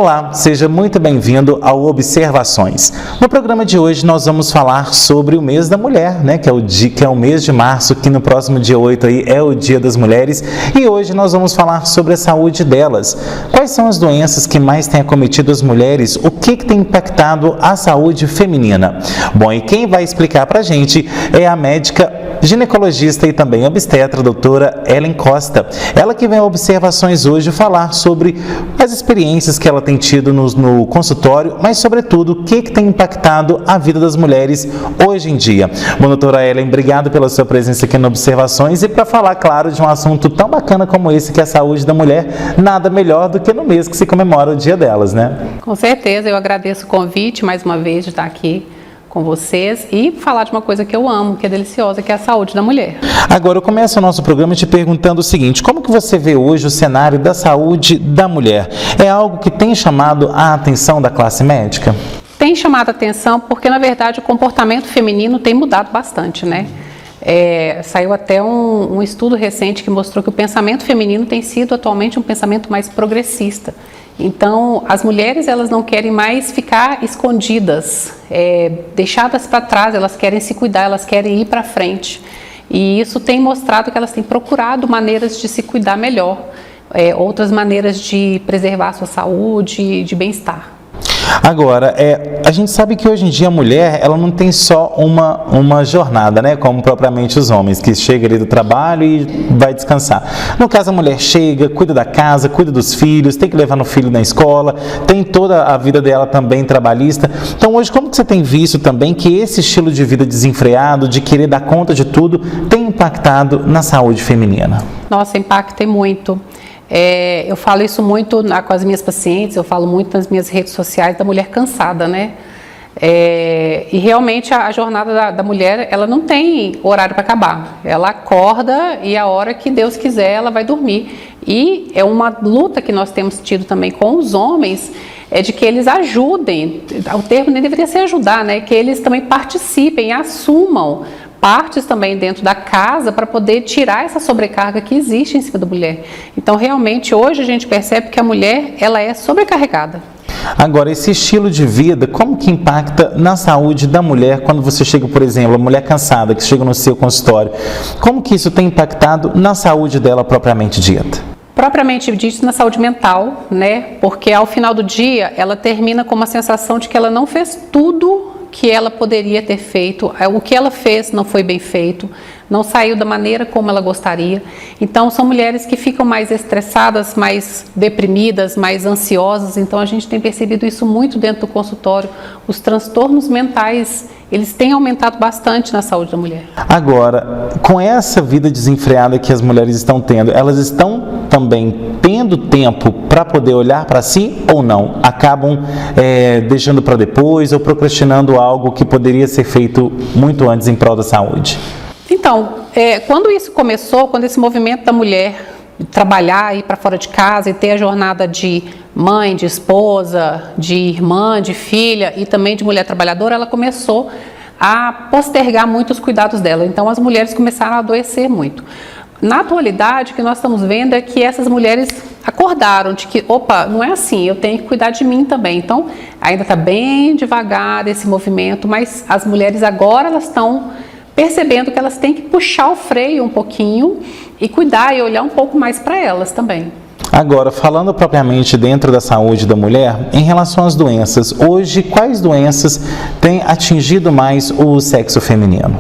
Olá, seja muito bem-vindo ao Observações. No programa de hoje nós vamos falar sobre o mês da mulher, né? Que é o mês de março, que no próximo dia 8 aí é o Dia das Mulheres, e hoje nós vamos falar sobre a saúde delas. Quais são as doenças que mais têm acometido as mulheres? O que tem impactado a saúde feminina? Bom, e quem vai explicar pra gente é a médica ginecologista e também obstetra, doutora Ellen Costa. Ela que vem a Observações hoje falar sobre as experiências que ela tem tido no consultório, mas sobretudo o que tem impactado a vida das mulheres hoje em dia. Bom, doutora Ellen, obrigado pela sua presença aqui no Observações e para falar, claro, de um assunto tão bacana como esse, que é a saúde da mulher, nada melhor do que no mês que se comemora o dia delas, né? Com certeza, eu agradeço o convite mais uma vez de estar aqui com vocês e falar de uma coisa que eu amo, que é deliciosa, que é a saúde da mulher. Agora, eu começo o nosso programa te perguntando o seguinte: como que você vê hoje o cenário da saúde da mulher? É algo que tem chamado a atenção da classe médica? Tem chamado a atenção porque, na verdade, o comportamento feminino tem mudado bastante, né? Saiu até um estudo recente que mostrou que o pensamento feminino tem sido atualmente um pensamento mais progressista. Então, as mulheres, elas não querem mais ficar escondidas, deixadas para trás, elas querem se cuidar, elas querem ir para frente. E isso tem mostrado que elas têm procurado maneiras de se cuidar melhor, outras maneiras de preservar a sua saúde, de bem-estar. Agora, a gente sabe que hoje em dia a mulher, ela não tem só uma jornada, né? Como propriamente os homens, que chega ali do trabalho e vai descansar. No caso, a mulher chega, cuida da casa, cuida dos filhos, tem que levar no filho na escola, tem toda a vida dela também trabalhista. Então, hoje, como que você tem visto também que esse estilo de vida desenfreado, de querer dar conta de tudo, tem impactado na saúde feminina? Nossa, impacta muito. Eu falo isso muito com as minhas pacientes, eu falo muito nas minhas redes sociais da mulher cansada, né? E realmente a jornada da mulher, ela não tem horário para acabar. Ela acorda e a hora que Deus quiser ela vai dormir. E é uma luta que nós temos tido também com os homens, de que eles ajudem, o termo nem deveria ser ajudar, né? Que eles também participem, assumam partes também dentro da casa para poder tirar essa sobrecarga que existe em cima da mulher. Então, realmente, hoje a gente percebe que a mulher, ela é sobrecarregada. Agora, esse estilo de vida, como que impacta na saúde da mulher quando você chega, por exemplo, a mulher cansada que chega no seu consultório? Como que isso tem impactado na saúde dela propriamente dita? Propriamente dito, na saúde mental, né? Porque ao final do dia, ela termina com uma sensação de que ela não fez tudo que ela poderia ter feito, o que ela fez não foi bem feito, não saiu da maneira como ela gostaria. Então, são mulheres que ficam mais estressadas, mais deprimidas, mais ansiosas. Então, a gente tem percebido isso muito dentro do consultório. Os transtornos mentais, eles têm aumentado bastante na saúde da mulher. Agora, com essa vida desenfreada que as mulheres estão tendo, elas estão também tendo tempo para poder olhar para si ou não? Acabam deixando para depois ou procrastinando algo que poderia ser feito muito antes em prol da saúde? Então, quando isso começou, quando esse movimento da mulher trabalhar, ir para fora de casa e ter a jornada de mãe, de esposa, de irmã, de filha e também de mulher trabalhadora, ela começou a postergar muito os cuidados dela. Então, as mulheres começaram a adoecer muito. Na atualidade, o que nós estamos vendo é que essas mulheres acordaram de que, opa, não é assim, eu tenho que cuidar de mim também. Então, ainda está bem devagar esse movimento, mas as mulheres agora elas estão percebendo que elas têm que puxar o freio um pouquinho e cuidar e olhar um pouco mais para elas também. Agora, falando propriamente dentro da saúde da mulher, em relação às doenças, hoje quais doenças têm atingido mais o sexo feminino?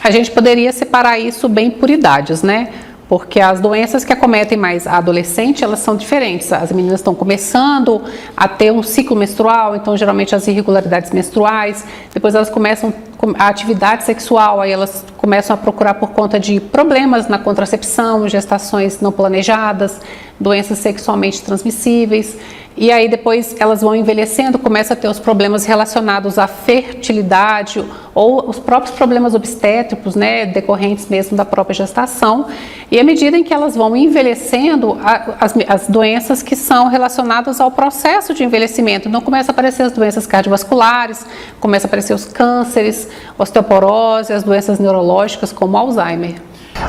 A gente poderia separar isso bem por idades, né? Porque as doenças que acometem mais a adolescente, elas são diferentes. As meninas estão começando a ter um ciclo menstrual, então geralmente as irregularidades menstruais, depois elas começam a atividade sexual, aí elas começam a procurar por conta de problemas na contracepção, gestações não planejadas, doenças sexualmente transmissíveis. E aí depois elas vão envelhecendo, começam a ter os problemas relacionados à fertilidade ou os próprios problemas obstétricos, né, decorrentes mesmo da própria gestação. E à medida em que elas vão envelhecendo, as doenças que são relacionadas ao processo de envelhecimento. Então começam a aparecer as doenças cardiovasculares, começam a aparecer os cânceres, osteoporose, as doenças neurológicas como Alzheimer.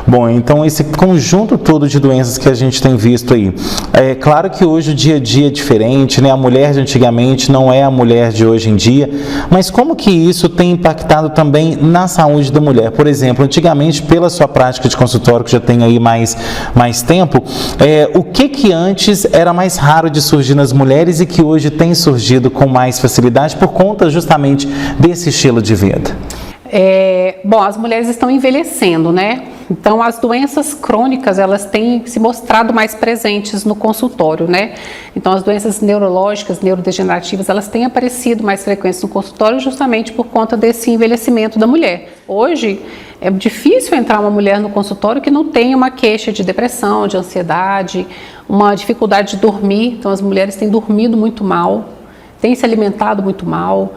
Bom, então esse conjunto todo de doenças que a gente tem visto aí, é claro que hoje o dia a dia é diferente, né? A mulher de antigamente não é a mulher de hoje em dia, mas como que isso tem impactado também na saúde da mulher? Por exemplo, antigamente, pela sua prática de consultório, que já tem aí mais tempo, o que antes era mais raro de surgir nas mulheres e que hoje tem surgido com mais facilidade por conta justamente desse estilo de vida? Bom, as mulheres estão envelhecendo, né? Então, as doenças crônicas, elas têm se mostrado mais presentes no consultório, né? Então, as doenças neurológicas, neurodegenerativas, elas têm aparecido mais frequentes no consultório justamente por conta desse envelhecimento da mulher. Hoje, é difícil entrar uma mulher no consultório que não tenha uma queixa de depressão, de ansiedade, uma dificuldade de dormir. Então, as mulheres têm dormido muito mal, têm se alimentado muito mal.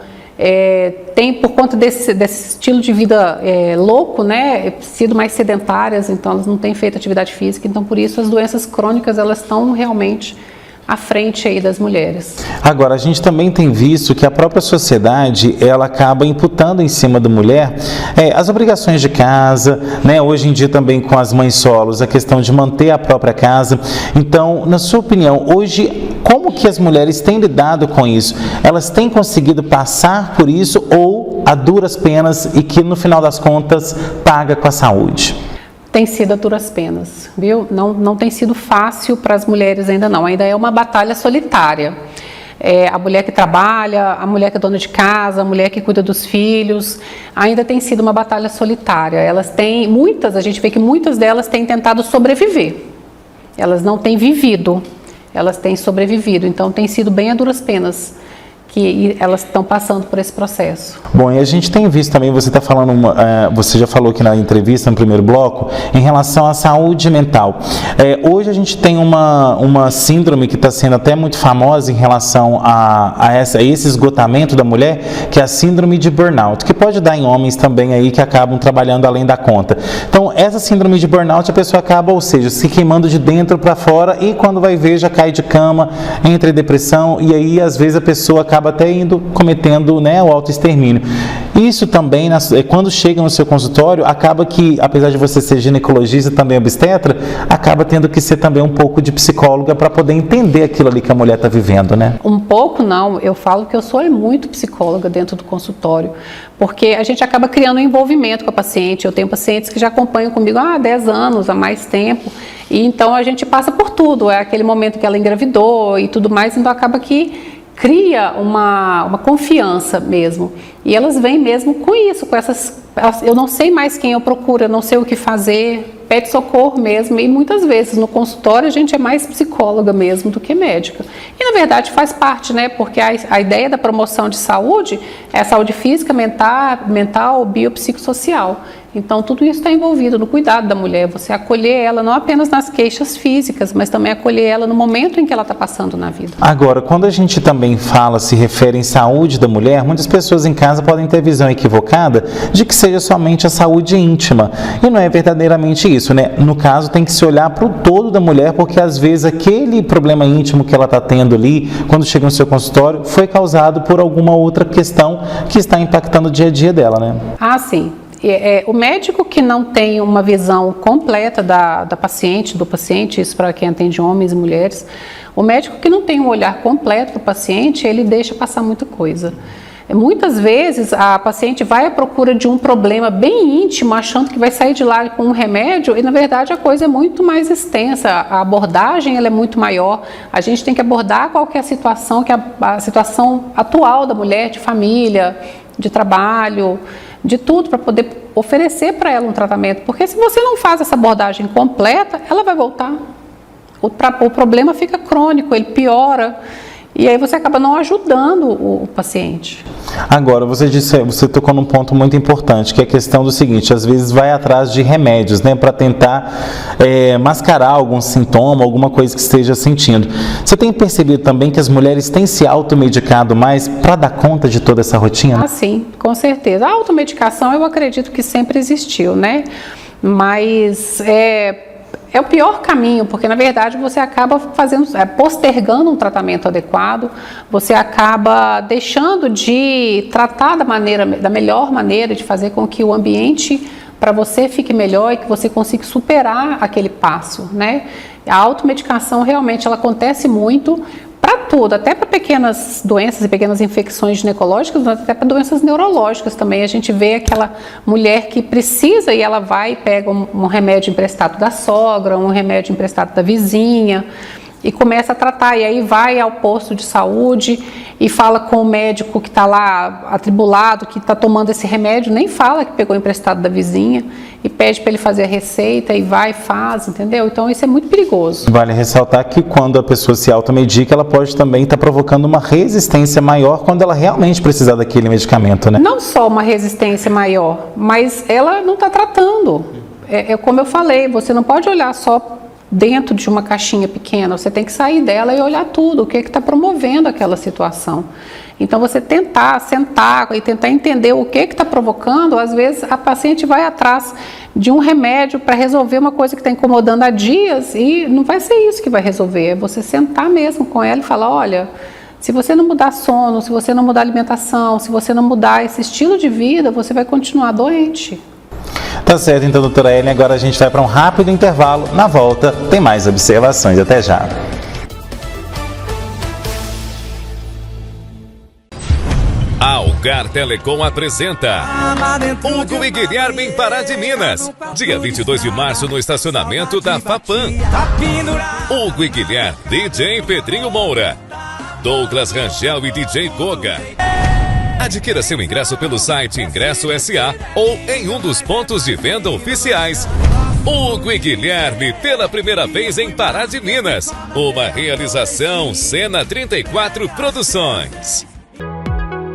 Tem, por conta desse estilo de vida louco, né, sido mais sedentárias, então elas não têm feito atividade física, então por isso as doenças crônicas elas estão realmente à frente aí das mulheres. Agora, a gente também tem visto que a própria sociedade, ela acaba imputando em cima da mulher as obrigações de casa, né? Hoje em dia também com as mães solos, a questão de manter a própria casa. Então, na sua opinião, hoje, como que as mulheres têm lidado com isso? Elas têm conseguido passar por isso ou a duras penas e que no final das contas paga com a saúde? Tem sido a duras penas, viu? Não tem sido fácil para as mulheres ainda não, ainda é uma batalha solitária. A mulher que trabalha, a mulher que é dona de casa, a mulher que cuida dos filhos, ainda tem sido uma batalha solitária. Elas têm, a gente vê que muitas delas têm tentado sobreviver, elas não têm vivido, elas têm sobrevivido, então tem sido bem a duras penas que elas estão passando por esse processo. Bom, e a gente tem visto também, você está falando, você já falou aqui na entrevista, no primeiro bloco, em relação à saúde mental. Hoje a gente tem uma síndrome que está sendo até muito famosa em relação a esse esgotamento da mulher, que é a síndrome de burnout, que pode dar em homens também aí que acabam trabalhando além da conta. Então, essa síndrome de burnout, a pessoa acaba, ou seja, se queimando de dentro para fora e quando vai ver já cai de cama, entra em depressão e aí às vezes a pessoa acaba até cometendo, né, o autoextermínio. Isso também, quando chega no seu consultório, acaba que, apesar de você ser ginecologista também obstetra, acaba tendo que ser também um pouco de psicóloga para poder entender aquilo ali que a mulher está vivendo, né? Um pouco não, eu falo que eu sou muito psicóloga dentro do consultório, porque a gente acaba criando um envolvimento com a paciente. Eu tenho pacientes que já acompanham comigo há 10 anos, há mais tempo, e então a gente passa por tudo, é aquele momento que ela engravidou e tudo mais, então acaba que cria uma confiança mesmo, e elas vêm mesmo com isso, eu não sei mais quem eu procuro, eu não sei o que fazer, pede socorro mesmo, e muitas vezes no consultório a gente é mais psicóloga mesmo do que médica, e na verdade faz parte, né, porque a ideia da promoção de saúde é a saúde física, mental, biopsicossocial. Então, tudo isso está envolvido no cuidado da mulher, você acolher ela não apenas nas queixas físicas, mas também acolher ela no momento em que ela está passando na vida. Agora, quando a gente também se refere em saúde da mulher, muitas pessoas em casa podem ter visão equivocada de que seja somente a saúde íntima, e não é verdadeiramente isso, né? No caso, tem que se olhar para o todo da mulher, porque às vezes aquele problema íntimo que ela está tendo ali, quando chega no seu consultório, foi causado por alguma outra questão que está impactando o dia a dia dela, né? Ah, sim. O médico que não tem uma visão completa do paciente, isso para quem atende homens e mulheres, o médico que não tem um olhar completo para o paciente, ele deixa passar muita coisa. Muitas vezes a paciente vai à procura de um problema bem íntimo, achando que vai sair de lá com um remédio, e na verdade a coisa é muito mais extensa, a abordagem ela é muito maior, a gente tem que abordar qual que é a situação, que é a situação atual da mulher, de família, de trabalho, de tudo, para poder oferecer para ela um tratamento, porque se você não faz essa abordagem completa, ela vai voltar, o problema fica crônico, ele piora, e aí você acaba não ajudando o paciente. Agora, você tocou num ponto muito importante, que é a questão do seguinte, às vezes vai atrás de remédios, né, para tentar mascarar algum sintoma, alguma coisa que esteja sentindo. Você tem percebido também que as mulheres têm se automedicado mais para dar conta de toda essa rotina? Ah, sim, com certeza. A automedicação eu acredito que sempre existiu, né? Mas é o pior caminho, porque na verdade você acaba postergando um tratamento adequado, você acaba deixando de tratar da melhor maneira de fazer com que o ambiente para você fique melhor e que você consiga superar aquele passo, né? A automedicação realmente ela acontece muito para tudo, até para pequenas doenças e pequenas infecções ginecológicas, mas até para doenças neurológicas também. A gente vê aquela mulher que precisa e ela vai e pega um remédio emprestado da sogra, um remédio emprestado da vizinha e começa a tratar, e aí vai ao posto de saúde e fala com o médico que está lá atribulado, que está tomando esse remédio, nem fala que pegou emprestado da vizinha e pede para ele fazer a receita e vai e faz, entendeu? Então isso é muito perigoso. Vale ressaltar que quando a pessoa se automedica, ela pode também estar provocando uma resistência maior quando ela realmente precisar daquele medicamento, né? Não só uma resistência maior, mas ela não está tratando. Como eu falei, você não pode olhar só dentro de uma caixinha pequena, você tem que sair dela e olhar tudo, o que está promovendo aquela situação. Então você tentar sentar e tentar entender o que está provocando, às vezes a paciente vai atrás de um remédio para resolver uma coisa que está incomodando há dias e não vai ser isso que vai resolver, é você sentar mesmo com ela e falar, olha, se você não mudar sono, se você não mudar alimentação, se você não mudar esse estilo de vida, você vai continuar doente. Tá certo, então, doutora Ellen, agora a gente vai para um rápido intervalo. Na volta, tem mais observações. Até já. Algar Telecom apresenta Hugo e Guilherme em Pará de Minas. Dia 22 de março no estacionamento da FAPAM. Hugo e Guilherme, DJ Pedrinho Moura. Douglas Rangel e DJ Goga. Adquira seu ingresso pelo site Ingresso SA ou em um dos pontos de venda oficiais. Hugo e Guilherme, pela primeira vez em Pará de Minas. Uma realização Cena 34 Produções.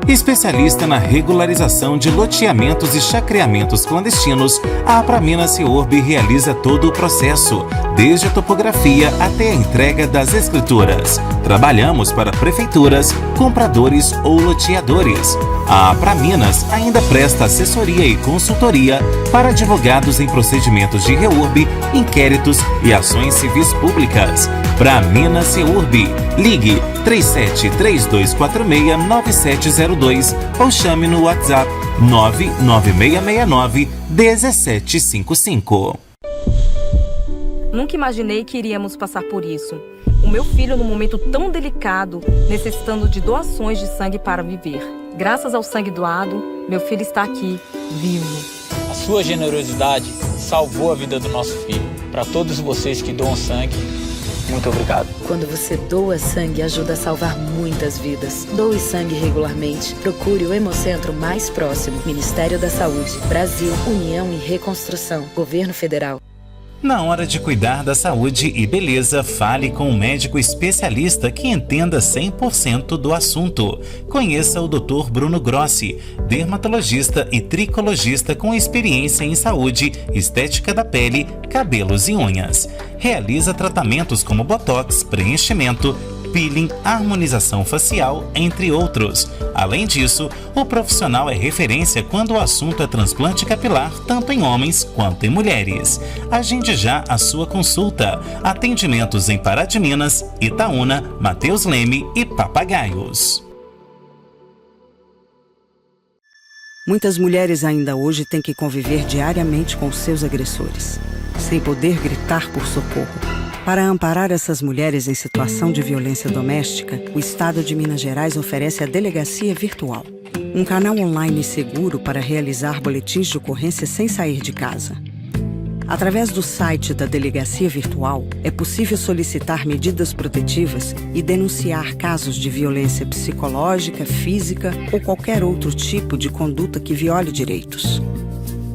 Especialista na regularização de loteamentos e chacreamentos clandestinos, a Apramina Ceurb realiza todo o processo, desde a topografia até a entrega das escrituras. Trabalhamos para prefeituras, compradores ou loteadores. A Apraminas ainda presta assessoria e consultoria para advogados em procedimentos de reurb, inquéritos e ações civis públicas. Apramina Ceurb. Ligue 3732469702 ou chame no WhatsApp 99669-1755. Nunca imaginei que iríamos passar por isso. O meu filho num momento tão delicado, necessitando de doações de sangue para viver. Graças ao sangue doado, meu filho está aqui, vivo. A sua generosidade salvou a vida do nosso filho. Para todos vocês que doam sangue, muito obrigado. Quando você doa sangue, ajuda a salvar muitas vidas. Doe sangue regularmente. Procure o Hemocentro mais próximo. Ministério da Saúde, Brasil, União e Reconstrução, Governo Federal. Na hora de cuidar da saúde e beleza, fale com um médico especialista que entenda 100% do assunto. Conheça o Dr. Bruno Grossi, dermatologista e tricologista com experiência em saúde, estética da pele, cabelos e unhas. Realiza tratamentos como botox, preenchimento, peeling, harmonização facial, entre outros. Além disso, o profissional é referência quando o assunto é transplante capilar, tanto em homens quanto em mulheres. Agende já a sua consulta. Atendimentos em Pará de Minas, Itaúna, Mateus Leme e Papagaios. Muitas mulheres ainda hoje têm que conviver diariamente com seus agressores, sem poder gritar por socorro. Para amparar essas mulheres em situação de violência doméstica, o Estado de Minas Gerais oferece a Delegacia Virtual, um canal online seguro para realizar boletins de ocorrência sem sair de casa. Através do site da Delegacia Virtual, é possível solicitar medidas protetivas e denunciar casos de violência psicológica, física ou qualquer outro tipo de conduta que viole direitos.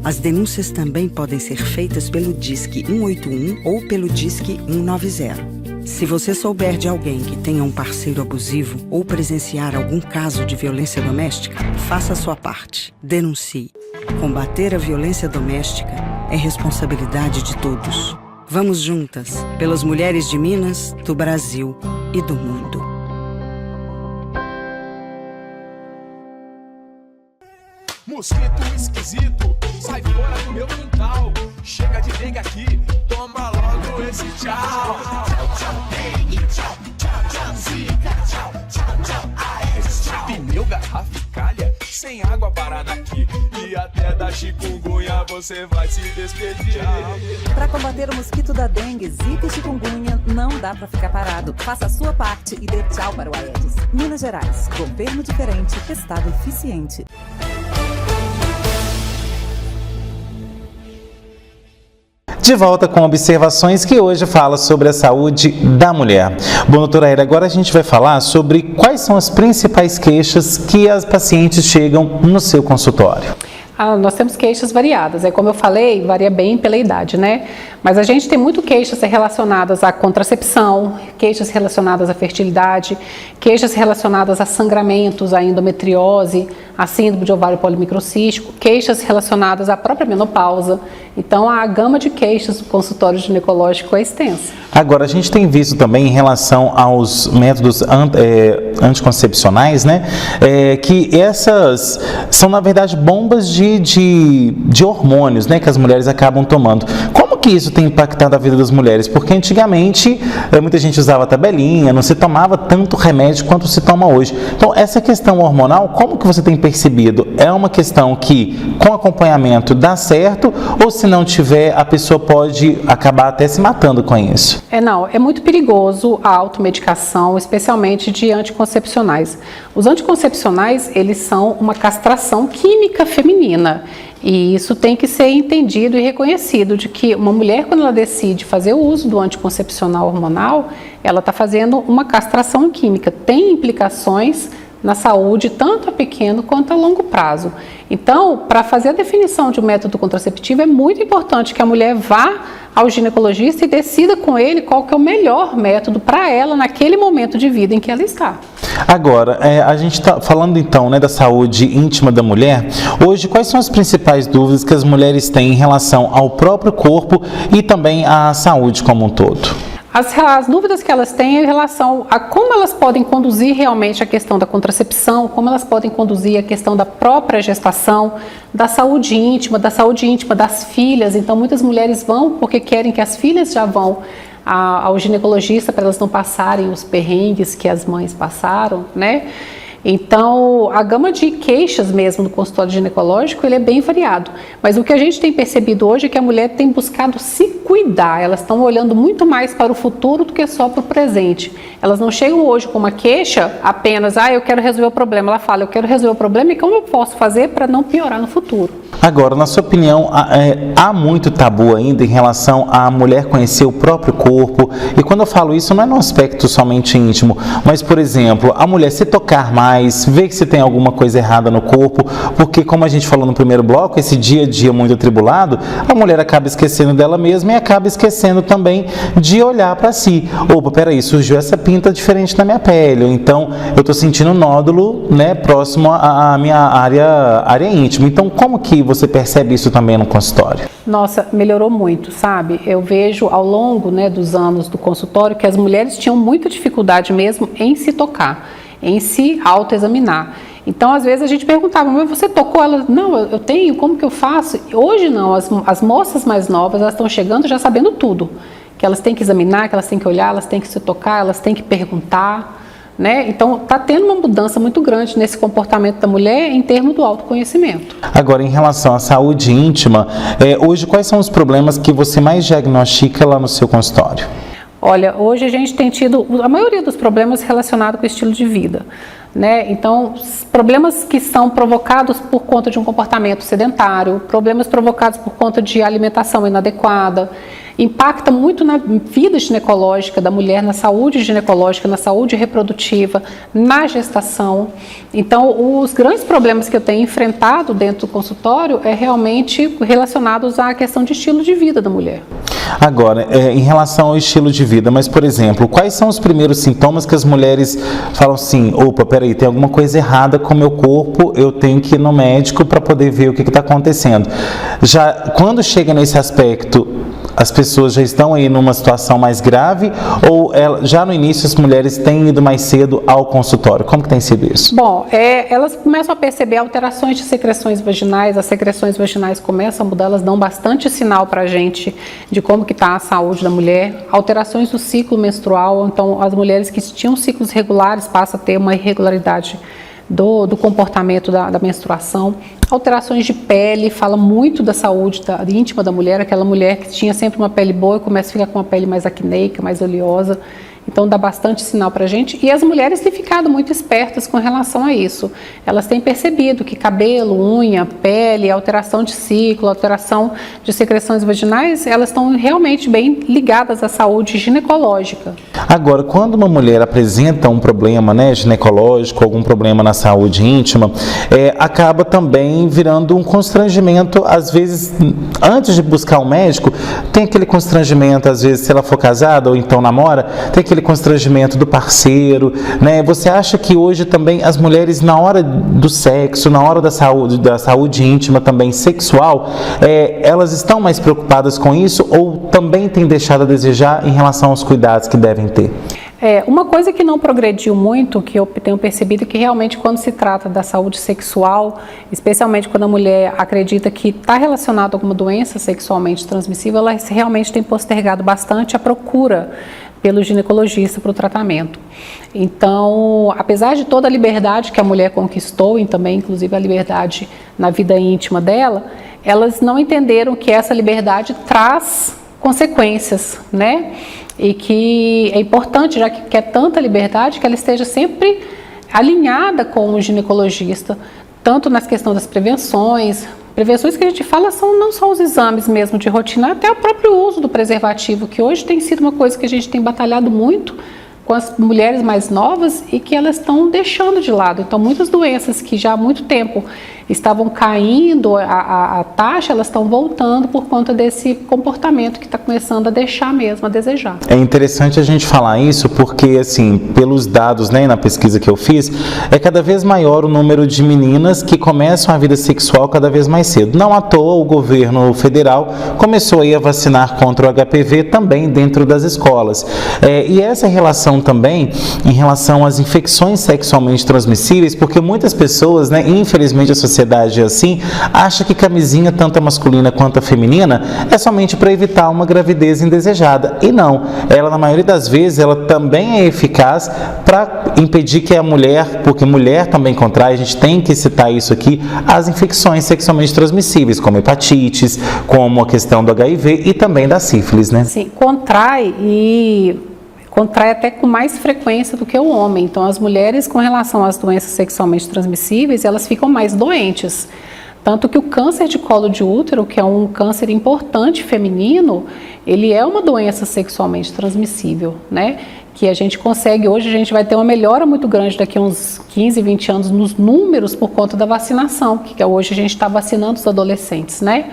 As denúncias também podem ser feitas pelo Disque 181 ou pelo Disque 190. Se você souber de alguém que tenha um parceiro abusivo ou presenciar algum caso de violência doméstica, faça a sua parte. Denuncie. Combater a violência doméstica é responsabilidade de todos. Vamos juntas, pelas mulheres de Minas, do Brasil e do mundo. Mosquito esquisito, sai fora do meu quintal. Chega de dengue aqui, toma logo esse tchau. Tchau, tchau, dengue, tchau, tchau, tchau, zika, tchau, tchau, tchau, aedes, tchau. Pneu, garrafa e calha, sem água parada aqui. E até da chikungunya você vai se despedir. Para combater o mosquito da dengue, zika e chikungunya, não dá para ficar parado. Faça a sua parte e dê tchau para o Aedes. Minas Gerais, governo diferente, estado eficiente. De volta com observações que hoje fala sobre a saúde da mulher. Bom, doutora Aira, agora a gente vai falar sobre quais são as principais queixas que as pacientes chegam no seu consultório. Nós temos queixas variadas, como eu falei, varia bem pela idade, né? Mas a gente tem muito queixas relacionadas à contracepção, queixas relacionadas à fertilidade, queixas relacionadas a sangramentos, à endometriose, a síndrome de ovário polimicrocístico, queixas relacionadas à própria menopausa. Então, a gama de queixas do consultório ginecológico é extensa. Agora, a gente tem visto também em relação aos métodos anticoncepcionais, né? Que essas são, na verdade, bombas de hormônios, né? Que as mulheres acabam tomando. Como que isso tem impactado a vida das mulheres? Porque antigamente muita gente usava tabelinha, não se tomava tanto remédio quanto se toma hoje. Então, essa questão hormonal, como que você tem percebido? É uma questão que, com acompanhamento, dá certo? Ou se não tiver, a pessoa pode acabar até se matando com isso? É muito perigoso a automedicação, especialmente de anticoncepcionais. Os anticoncepcionais, eles são uma castração química feminina. E isso tem que ser entendido e reconhecido, de que uma mulher, quando ela decide fazer o uso do anticoncepcional hormonal, ela está fazendo uma castração química. Tem implicações na saúde, tanto a pequeno quanto a longo prazo. Então, para fazer a definição de um método contraceptivo, é muito importante que a mulher vá ao ginecologista e decida com ele qual que é o melhor método para ela naquele momento de vida em que ela está. Agora, a gente está falando então, né, da saúde íntima da mulher. Hoje, quais são as principais dúvidas que as mulheres têm em relação ao próprio corpo e também à saúde como um todo? As dúvidas que elas têm em relação a como elas podem conduzir realmente a questão da contracepção, como elas podem conduzir a questão da própria gestação, da saúde íntima das filhas. Então, muitas mulheres vão porque querem que as filhas já vão ao ginecologista para elas não passarem os perrengues que as mães passaram, né? Então, a gama de queixas mesmo do consultório ginecológico, ele é bem variado. Mas o que a gente tem percebido hoje é que a mulher tem buscado se cuidar. Elas estão olhando muito mais para o futuro do que só para o presente. Elas não chegam hoje com uma queixa apenas, eu quero resolver o problema. Ela fala, eu quero resolver o problema e como eu posso fazer para não piorar no futuro? Agora, na sua opinião, há muito tabu ainda em relação à mulher conhecer o próprio corpo? E quando eu falo isso, não é no aspecto somente íntimo, mas, por exemplo, a mulher se tocar mais, ver se tem alguma coisa errada no corpo, porque, como a gente falou no primeiro bloco, esse dia a dia muito atribulado, a mulher acaba esquecendo dela mesma e acaba esquecendo também de olhar para si. Opa, peraí, surgiu essa pinta diferente na minha pele, ou então eu estou sentindo um nódulo, né, próximo à minha área íntima. Então, como que você percebe isso também no consultório? Nossa, melhorou muito, sabe? Eu vejo ao longo, dos anos do consultório que as mulheres tinham muita dificuldade mesmo em se tocar, em se autoexaminar. Então, às vezes a gente perguntava, mas você tocou? Ela, não, eu tenho, como que eu faço? Hoje não, as moças mais novas, elas estão chegando já sabendo tudo, que elas têm que examinar, que elas têm que olhar, elas têm que se tocar, elas têm que perguntar, né? Então, está tendo uma mudança muito grande nesse comportamento da mulher em termos do autoconhecimento. Agora, em relação à saúde íntima, hoje quais são os problemas que você mais diagnostica lá no seu consultório? Olha, hoje a gente tem tido a maioria dos problemas relacionados com o estilo de vida, né? Então, problemas que são provocados por conta de um comportamento sedentário, problemas provocados por conta de alimentação inadequada, impacta muito na vida ginecológica da mulher, na saúde ginecológica, na saúde reprodutiva, na gestação. Então, os grandes problemas que eu tenho enfrentado dentro do consultório é realmente relacionados à questão de estilo de vida da mulher. Agora, em relação ao estilo de vida, mas, por exemplo, quais são os primeiros sintomas que as mulheres falam assim, opa, peraí, tem alguma coisa errada com o meu corpo, eu tenho que ir no médico para poder ver o que está acontecendo. Já quando chega nesse aspecto, as pessoas já estão aí numa situação mais grave ou já no início as mulheres têm ido mais cedo ao consultório? Como que tem sido isso? Bom, elas começam a perceber alterações de secreções vaginais, as secreções vaginais começam a mudar, elas dão bastante sinal para a gente de como que está a saúde da mulher, alterações do ciclo menstrual, então as mulheres que tinham ciclos regulares passam a ter uma irregularidade do comportamento da menstruação. Alterações de pele, fala muito da saúde íntima da mulher, aquela mulher que tinha sempre uma pele boa e começa a ficar com uma pele mais acneica, mais oleosa. Então dá bastante sinal para a gente. E as mulheres têm ficado muito espertas com relação a isso. Elas têm percebido que cabelo, unha, pele, alteração de ciclo, alteração de secreções vaginais, elas estão realmente bem ligadas à saúde ginecológica. Agora, quando uma mulher apresenta um problema, né, ginecológico, algum problema na saúde íntima, acaba também virando um constrangimento, às vezes, antes de buscar um médico, tem aquele constrangimento, às vezes, se ela for casada ou então namora, tem aquele constrangimento do parceiro, né? Você acha que hoje também as mulheres, na hora do sexo, na hora da saúde íntima também sexual, elas estão mais preocupadas com isso ou também têm deixado a desejar em relação aos cuidados que devem ter? Uma coisa que não progrediu muito, que eu tenho percebido, é que realmente quando se trata da saúde sexual, especialmente quando a mulher acredita que está relacionada a alguma doença sexualmente transmissível, ela realmente tem postergado bastante a procura pelo ginecologista para o tratamento. Então, apesar de toda a liberdade que a mulher conquistou, e também inclusive a liberdade na vida íntima dela, elas não entenderam que essa liberdade traz consequências, né? E que é importante, já que quer tanta liberdade, que ela esteja sempre alinhada com o ginecologista, tanto nas questões das prevenções que a gente fala são não só os exames mesmo de rotina, até o próprio uso do preservativo, que hoje tem sido uma coisa que a gente tem batalhado muito com as mulheres mais novas e que elas estão deixando de lado. Então, muitas doenças que já há muito tempo estavam caindo a taxa, elas estão voltando por conta desse comportamento que está começando a deixar mesmo a desejar. É interessante a gente falar isso porque, assim, pelos dados, né, na pesquisa que eu fiz, é cada vez maior o número de meninas que começam a vida sexual cada vez mais cedo. Não à toa, o governo federal começou aí a vacinar contra o HPV também dentro das escolas. E essa relação também em relação às infecções sexualmente transmissíveis, porque muitas pessoas, né, infelizmente a sociedade assim, acha que camisinha, tanto a masculina quanto a feminina, é somente para evitar uma gravidez indesejada. E não, ela na maioria das vezes, ela também é eficaz para impedir que a mulher, porque mulher também contrai, a gente tem que citar isso aqui, as infecções sexualmente transmissíveis, como hepatites, como a questão do HIV e também da sífilis, né? Sim, contrai até com mais frequência do que o homem. Então, as mulheres, com relação às doenças sexualmente transmissíveis, elas ficam mais doentes. Tanto que o câncer de colo de útero, que é um câncer importante feminino, ele é uma doença sexualmente transmissível, né? Que a gente consegue, hoje a gente vai ter uma melhora muito grande daqui a uns 15, 20 anos nos números por conta da vacinação, que hoje a gente está vacinando os adolescentes, né?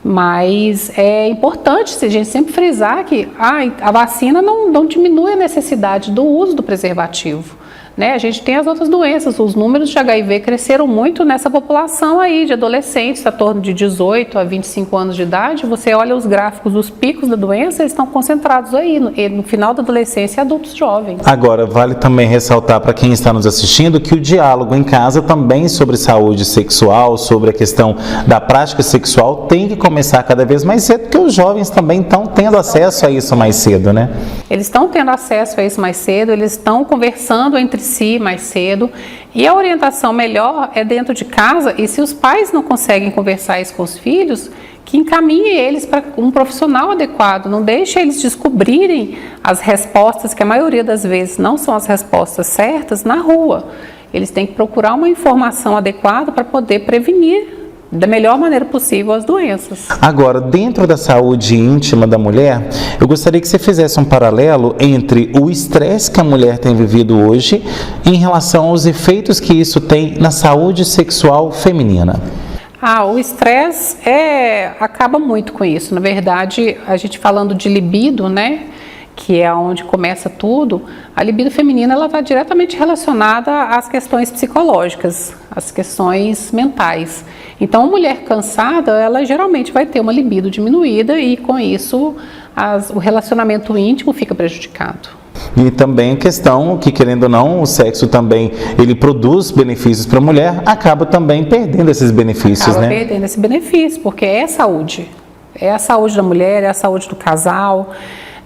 Mas é importante a gente sempre frisar que a vacina não diminui a necessidade do uso do preservativo, né? A gente tem as outras doenças, os números de HIV cresceram muito nessa população aí de adolescentes, a torno de 18 a 25 anos de idade. Você olha os gráficos, os picos da doença, eles estão concentrados aí no final da adolescência e adultos jovens. Agora, vale também ressaltar para quem está nos assistindo que o diálogo em casa também sobre saúde sexual, sobre a questão da prática sexual, tem que começar cada vez mais cedo, porque os jovens também estão tendo acesso a isso mais cedo, né? Eles estão tendo acesso a isso mais cedo, eles estão conversando entre si mais cedo, e a orientação melhor é dentro de casa, e se os pais não conseguem conversar isso com os filhos, que encaminhe eles para um profissional adequado, não deixe eles descobrirem as respostas, que a maioria das vezes não são as respostas certas, na rua. Eles têm que procurar uma informação adequada para poder prevenir da melhor maneira possível as doenças. Agora, dentro da saúde íntima da mulher, eu gostaria que você fizesse um paralelo entre o estresse que a mulher tem vivido hoje em relação aos efeitos que isso tem na saúde sexual feminina. O estresse acaba muito com isso. Na verdade, a gente falando de libido, né, que é onde começa tudo, a libido feminina ela está diretamente relacionada às questões psicológicas, às questões mentais. Então, a mulher cansada, ela geralmente vai ter uma libido diminuída e, com isso, o relacionamento íntimo fica prejudicado. E também a questão que, querendo ou não, o sexo também, ele produz benefícios para a mulher, acaba também perdendo esses benefícios, né? Perdendo esse benefício, porque é saúde. É a saúde da mulher, é a saúde do casal,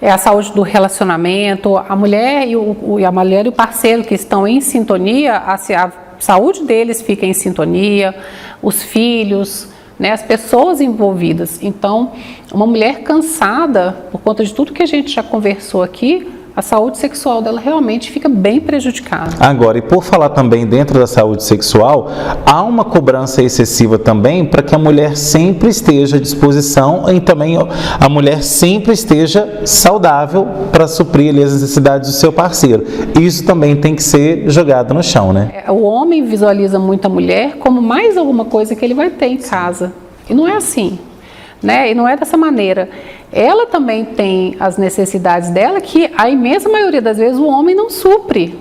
é a saúde do relacionamento. A mulher e o parceiro que estão em sintonia, saúde deles fica em sintonia, os filhos, né, as pessoas envolvidas. Então, uma mulher cansada, por conta de tudo que a gente já conversou aqui, a saúde sexual dela realmente fica bem prejudicada. Agora, e por falar também dentro da saúde sexual, há uma cobrança excessiva também para que a mulher sempre esteja à disposição e também a mulher sempre esteja saudável para suprir ali as necessidades do seu parceiro. Isso também tem que ser jogado no chão, né? O homem visualiza muito a mulher como mais alguma coisa que ele vai ter em casa. E não é assim, né? E não é dessa maneira. Ela também tem as necessidades dela que a imensa maioria das vezes o homem não supre.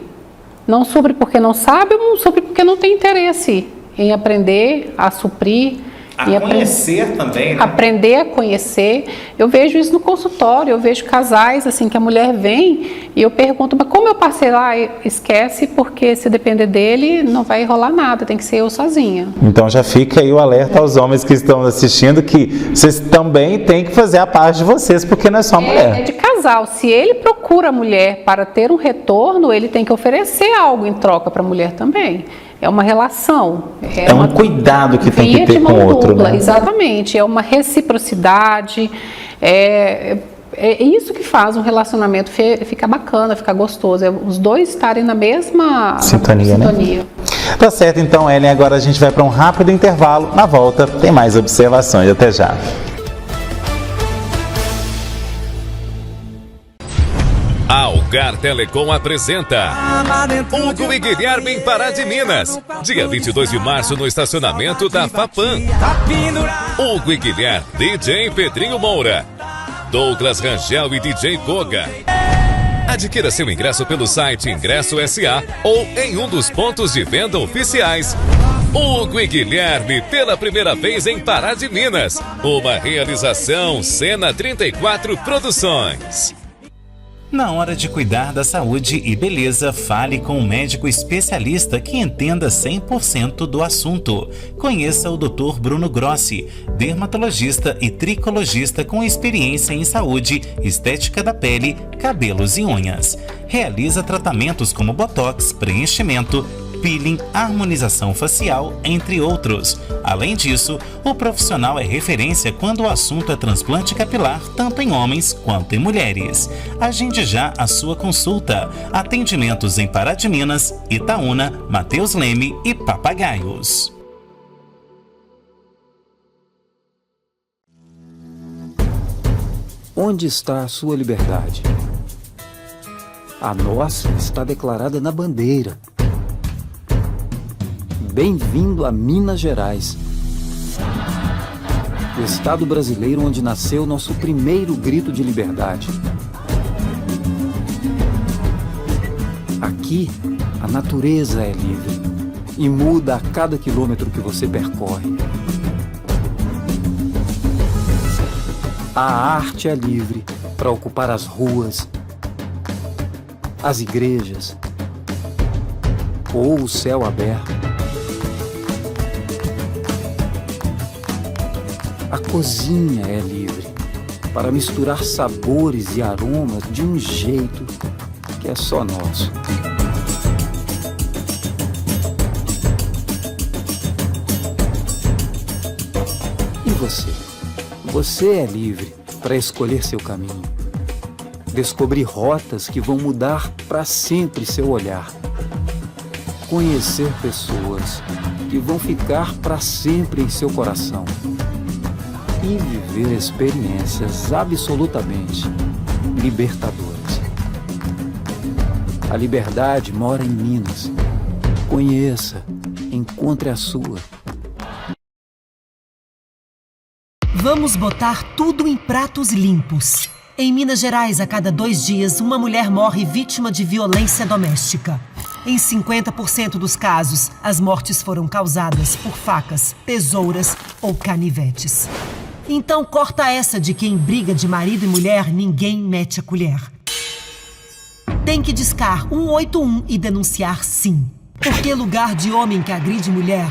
Não supre porque não sabe ou não supre porque não tem interesse em aprender a suprir. A conhecer também, né? Aprender a conhecer. Eu vejo isso no consultório, eu vejo casais assim que a mulher vem e eu pergunto, mas como meu parceiro esquece, porque se depender dele não vai rolar nada, tem que ser eu sozinha. Então já fica aí o alerta aos homens que estão assistindo que vocês também têm que fazer a parte de vocês, porque não é só a mulher. É de casal. Se ele procura a mulher para ter um retorno, ele tem que oferecer algo em troca para a mulher também. É uma relação. É um cuidado que tem que ter com o outro, né? Exatamente. É uma reciprocidade. É isso que faz um relacionamento ficar bacana, ficar gostoso. É os dois estarem na mesma sintonia. Né? Tá certo, então, Ellen. Agora a gente vai para um rápido intervalo. Na volta tem mais observações. Até já. A Algar Telecom apresenta Hugo e Guilherme em Pará de Minas. Dia 22 de março no estacionamento da FAPAM. Hugo e Guilherme, DJ Pedrinho Moura, Douglas Rangel e DJ Goga. Adquira seu ingresso pelo site Ingresso SA ou em um dos pontos de venda oficiais. Hugo e Guilherme pela primeira vez em Pará de Minas. Uma realização Cena 34 Produções. Na hora de cuidar da saúde e beleza, fale com um médico especialista que entenda 100% do assunto. Conheça o Dr. Bruno Grossi, dermatologista e tricologista com experiência em saúde, estética da pele, cabelos e unhas. Realiza tratamentos como botox, preenchimento, peeling, harmonização facial, entre outros. Além disso, o profissional é referência quando o assunto é transplante capilar, tanto em homens quanto em mulheres. Agende já a sua consulta. Atendimentos em Pará de Minas, Itaúna, Mateus Leme e Papagaios. Onde está a sua liberdade? A nossa está declarada na bandeira. Bem-vindo a Minas Gerais, o estado brasileiro onde nasceu nosso primeiro grito de liberdade. Aqui, a natureza é livre e muda a cada quilômetro que você percorre. A arte é livre para ocupar as ruas, as igrejas ou o céu aberto. A cozinha é livre para misturar sabores e aromas de um jeito que é só nosso. E você? Você é livre para escolher seu caminho, descobrir rotas que vão mudar para sempre seu olhar, conhecer pessoas que vão ficar para sempre em seu coração. E viver experiências absolutamente libertadoras. A liberdade mora em Minas. Conheça, encontre a sua. Vamos botar tudo em pratos limpos. Em Minas Gerais, a cada 2 dias, uma mulher morre vítima de violência doméstica. Em 50% dos casos, as mortes foram causadas por facas, tesouras ou canivetes. Então corta essa de que em briga de marido e mulher ninguém mete a colher. Tem que discar 181 e denunciar sim. Porque lugar de homem que agride mulher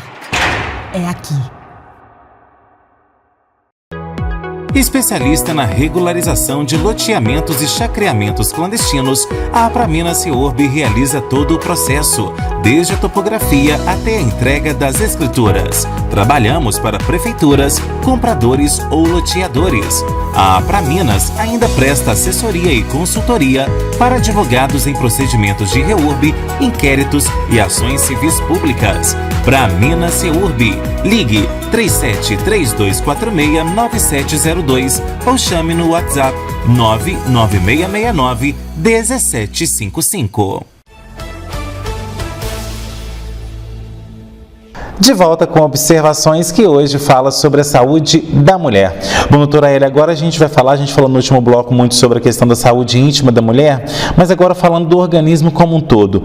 é aqui. Especialista na regularização de loteamentos e chacreamentos clandestinos, a Apramina Seurb realiza todo o processo, desde a topografia até a entrega das escrituras. Trabalhamos para prefeituras, compradores ou loteadores. A Apraminas ainda presta assessoria e consultoria para advogados em procedimentos de REURB, inquéritos e ações civis públicas. Apramina Seurb. Ligue 3732469702 ou chame no WhatsApp 99669-1755. De volta com observações que hoje fala sobre a saúde da mulher. Bom, doutora Elia, agora a gente falou no último bloco muito sobre a questão da saúde íntima da mulher, mas agora falando do organismo como um todo.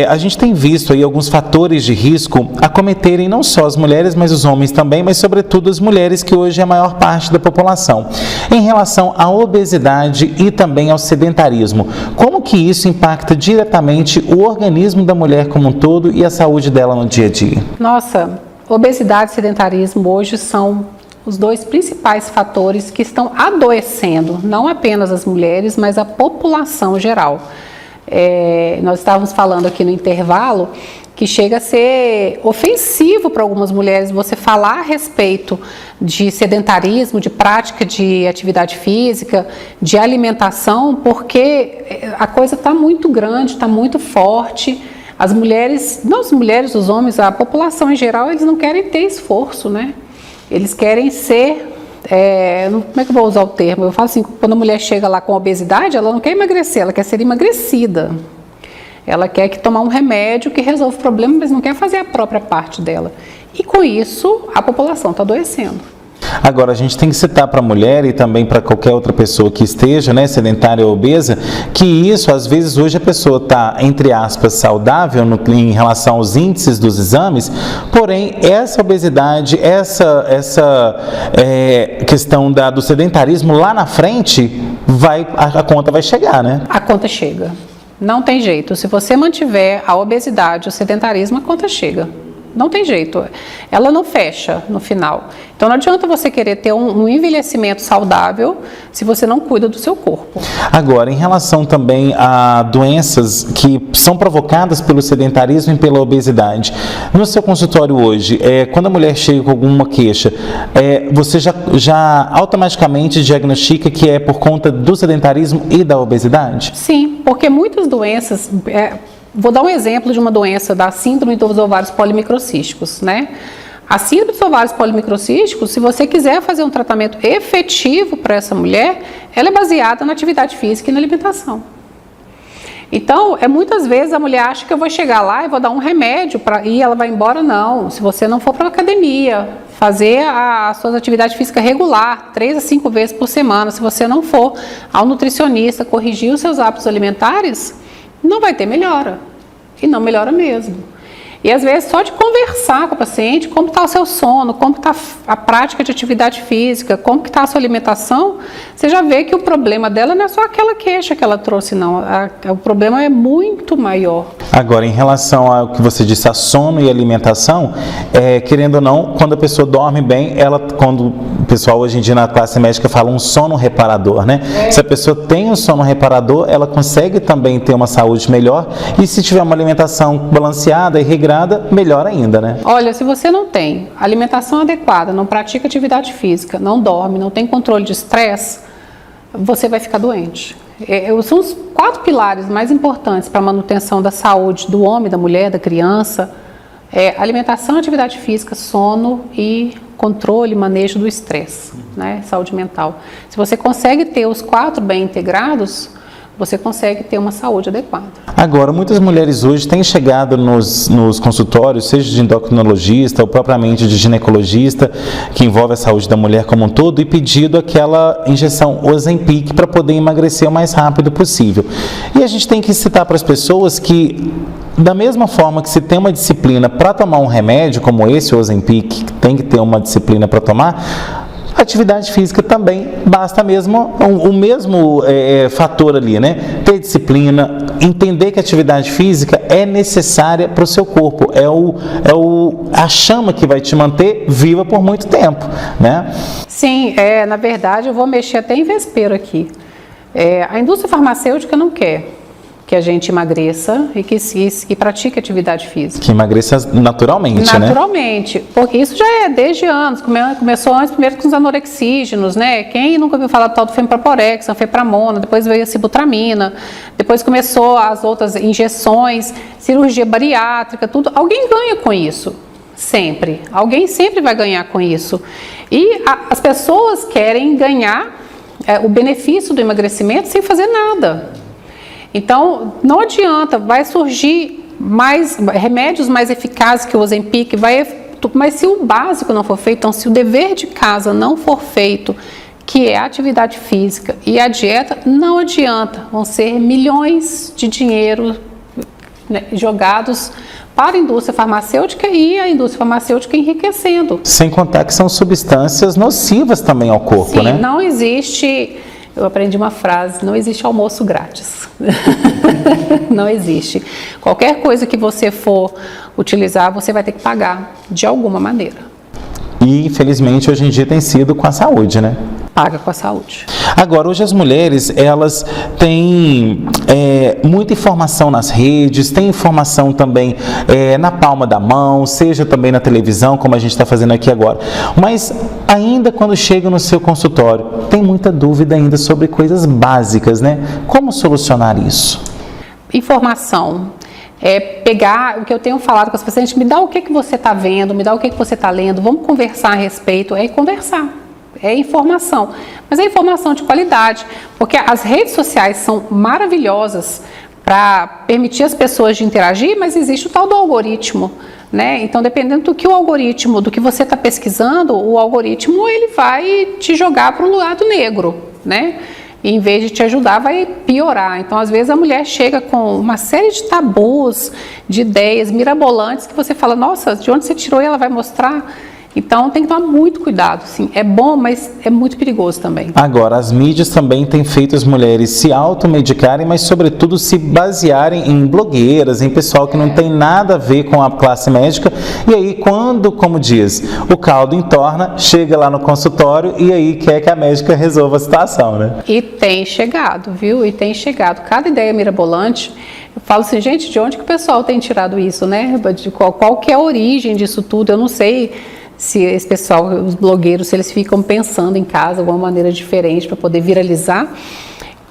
A gente tem visto aí alguns fatores de risco acometerem não só as mulheres, mas os homens também, mas sobretudo as mulheres, que hoje é a maior parte da população. Em relação à obesidade e também ao sedentarismo, como que isso impacta diretamente o organismo da mulher como um todo e a saúde dela no dia a dia? Nossa, obesidade e sedentarismo hoje são os dois principais fatores que estão adoecendo, não apenas as mulheres, mas a população geral. Nós estávamos falando aqui no intervalo que chega a ser ofensivo para algumas mulheres você falar a respeito de sedentarismo, de prática de atividade física, de alimentação, porque a coisa está muito grande, está muito forte. As mulheres, não as mulheres, os homens, a população em geral, eles não querem ter esforço, né? Eles querem ser, como é que eu vou usar o termo? Eu falo assim, quando a mulher chega lá com obesidade, ela não quer emagrecer, ela quer ser emagrecida. Ela quer tomar um remédio que resolve o problema, mas não quer fazer a própria parte dela. E com isso, a população está adoecendo. Agora, a gente tem que citar para a mulher e também para qualquer outra pessoa que esteja, sedentária ou obesa, que isso, às vezes, hoje a pessoa está, entre aspas, saudável em relação aos índices dos exames, porém, essa obesidade, essa questão do sedentarismo lá na frente, a conta vai chegar, né? A conta chega. Não tem jeito. Se você mantiver a obesidade, o sedentarismo, a conta chega. Não tem jeito, ela não fecha no final. Então não adianta você querer ter um envelhecimento saudável se você não cuida do seu corpo. Agora, em relação também a doenças que são provocadas pelo sedentarismo e pela obesidade, no seu consultório hoje, quando a mulher chega com alguma queixa, você já automaticamente diagnostica que é por conta do sedentarismo e da obesidade? Sim, porque muitas doenças... Vou dar um exemplo de uma doença da síndrome dos ovários polimicrocísticos, né? A síndrome dos ovários polimicrocísticos, se você quiser fazer um tratamento efetivo para essa mulher, ela é baseada na atividade física e na alimentação. Então, muitas vezes a mulher acha que eu vou chegar lá e vou dar um remédio e ela vai embora. Não, se você não for para a academia, fazer a sua atividade física regular, 3 a 5 vezes por semana, se você não for ao nutricionista corrigir os seus hábitos alimentares, não vai ter melhora, e não melhora mesmo. E às vezes só de conversar com o paciente, como está o seu sono, como está a prática de atividade física, como está a sua alimentação, você já vê que o problema dela não é só aquela queixa que ela trouxe, não. O problema é muito maior. Agora, em relação ao que você disse, a sono e alimentação, querendo ou não, quando a pessoa dorme bem, quando o pessoal hoje em dia na classe médica fala um sono reparador, né? Se a pessoa tem um sono reparador, ela consegue também ter uma saúde melhor, e se tiver uma alimentação balanceada e regrada, melhor ainda, né? Olha, se você não tem alimentação adequada, não pratica atividade física, não dorme, não tem controle de estresse, você vai ficar doente. São os 4 pilares mais importantes para a manutenção da saúde do homem, da mulher, da criança: alimentação, atividade física, sono e controle e manejo do estresse, né? Saúde mental. Se você consegue ter os 4 bem integrados, você consegue ter uma saúde adequada. Agora, muitas mulheres hoje têm chegado nos consultórios, seja de endocrinologista ou propriamente de ginecologista, que envolve a saúde da mulher como um todo, e pedido aquela injeção Ozempic para poder emagrecer o mais rápido possível. E a gente tem que citar para as pessoas que, da mesma forma que se tem uma disciplina para tomar um remédio como esse, o Ozempic, que tem que ter uma disciplina para tomar, atividade física também basta mesmo o mesmo fator ali, né? Ter disciplina, entender que a atividade física é necessária para o seu corpo, a chama que vai te manter viva por muito tempo, né? Sim, na verdade eu vou mexer até em vespeiro aqui. A indústria farmacêutica não quer que a gente emagreça e que pratique atividade física. Que emagreça naturalmente, né? Naturalmente, porque isso já é desde anos, começou antes primeiro com os anorexígenos, né? Quem nunca ouviu falar do tal do fenproporex, anfepramona, depois veio a sibutramina, depois começou as outras injeções, cirurgia bariátrica, tudo. Alguém ganha com isso, sempre. Alguém sempre vai ganhar com isso. E as pessoas querem ganhar o benefício do emagrecimento sem fazer nada. Então, não adianta, vai surgir remédios mais eficazes que o Ozempic, mas se o básico não for feito, então se o dever de casa não for feito, que é a atividade física e a dieta, não adianta, vão ser milhões de dinheiro, né, jogados para a indústria farmacêutica e a indústria farmacêutica enriquecendo. Sem contar que são substâncias nocivas também ao corpo, Sim, né? Não existe... Eu aprendi uma frase, não existe almoço grátis. Não existe. Qualquer coisa que você for utilizar, você vai ter que pagar de alguma maneira. E, infelizmente, hoje em dia tem sido com a saúde, né? Paga com a saúde. Agora, hoje as mulheres, elas têm muita informação nas redes, tem informação também na palma da mão, seja também na televisão, como a gente está fazendo aqui agora. Mas, ainda quando chegam no seu consultório, tem muita dúvida ainda sobre coisas básicas, né? Como solucionar isso? Informação. Pegar o que eu tenho falado com as pacientes, me dá o que você está vendo, me dá o que você está lendo, vamos conversar a respeito, conversar. É informação, mas é informação de qualidade, porque as redes sociais são maravilhosas para permitir as pessoas de interagir, mas existe o tal do algoritmo, né? Então, dependendo do que o algoritmo, do que você está pesquisando, o algoritmo ele vai te jogar para um lado negro, né? E, em vez de te ajudar, vai piorar. Então, às vezes, a mulher chega com uma série de tabus, de ideias mirabolantes, que você fala, nossa, de onde você tirou? E ela vai mostrar. Então, tem que tomar muito cuidado, sim. É bom, mas é muito perigoso também. Agora, as mídias também têm feito as mulheres se automedicarem, mas, sobretudo, se basearem em blogueiras, em pessoal que não tem nada a ver com a classe médica. E aí, quando, como diz, o caldo entorna, chega lá no consultório e aí quer que a médica resolva a situação, né? E tem chegado, viu? E tem chegado. Cada ideia mirabolante... Eu falo assim, gente, de onde que o pessoal tem tirado isso, né? De qual que é a origem disso tudo? Eu não sei se esse pessoal, os blogueiros, se eles ficam pensando em casa alguma maneira diferente para poder viralizar.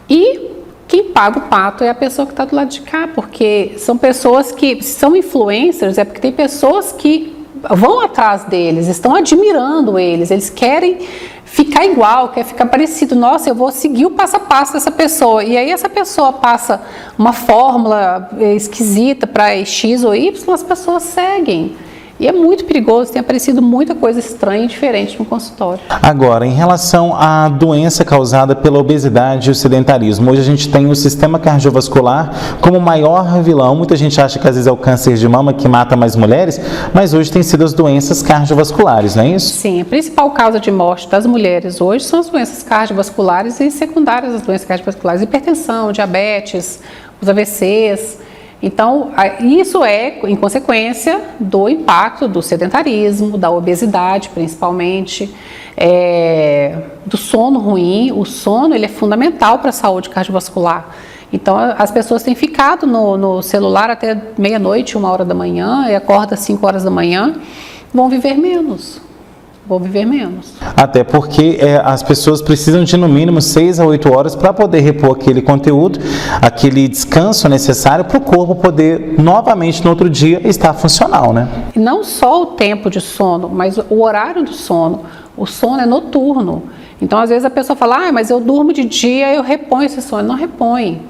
E quem paga o pato é a pessoa que está do lado de cá, porque são pessoas que são influencers, porque tem pessoas que vão atrás deles, estão admirando eles querem ficar igual, quer ficar parecido. Nossa, eu vou seguir o passo a passo dessa pessoa. E aí essa pessoa passa uma fórmula esquisita para X ou Y, as pessoas seguem. E é muito perigoso, tem aparecido muita coisa estranha e diferente no consultório. Agora, em relação à doença causada pela obesidade e o sedentarismo, hoje a gente tem o sistema cardiovascular como o maior vilão. Muita gente acha que às vezes é o câncer de mama que mata mais mulheres, mas hoje tem sido as doenças cardiovasculares, não é isso? Sim, a principal causa de morte das mulheres hoje são as doenças cardiovasculares e secundárias às doenças cardiovasculares, hipertensão, diabetes, os AVCs. Então, isso é em consequência do impacto do sedentarismo, da obesidade principalmente, do sono ruim. O sono ele é fundamental para a saúde cardiovascular. Então, as pessoas têm ficado no celular até meia-noite, 1h da manhã, e acorda às 5 horas da manhã, vão viver menos. Até porque as pessoas precisam de no mínimo 6 a 8 horas para poder repor aquele conteúdo, aquele descanso necessário para o corpo poder novamente no outro dia estar funcional, né? E não só o tempo de sono, mas o horário do sono. O sono é noturno. Então, às vezes a pessoa fala, mas eu durmo de dia, eu reponho esse sono. Não repõe.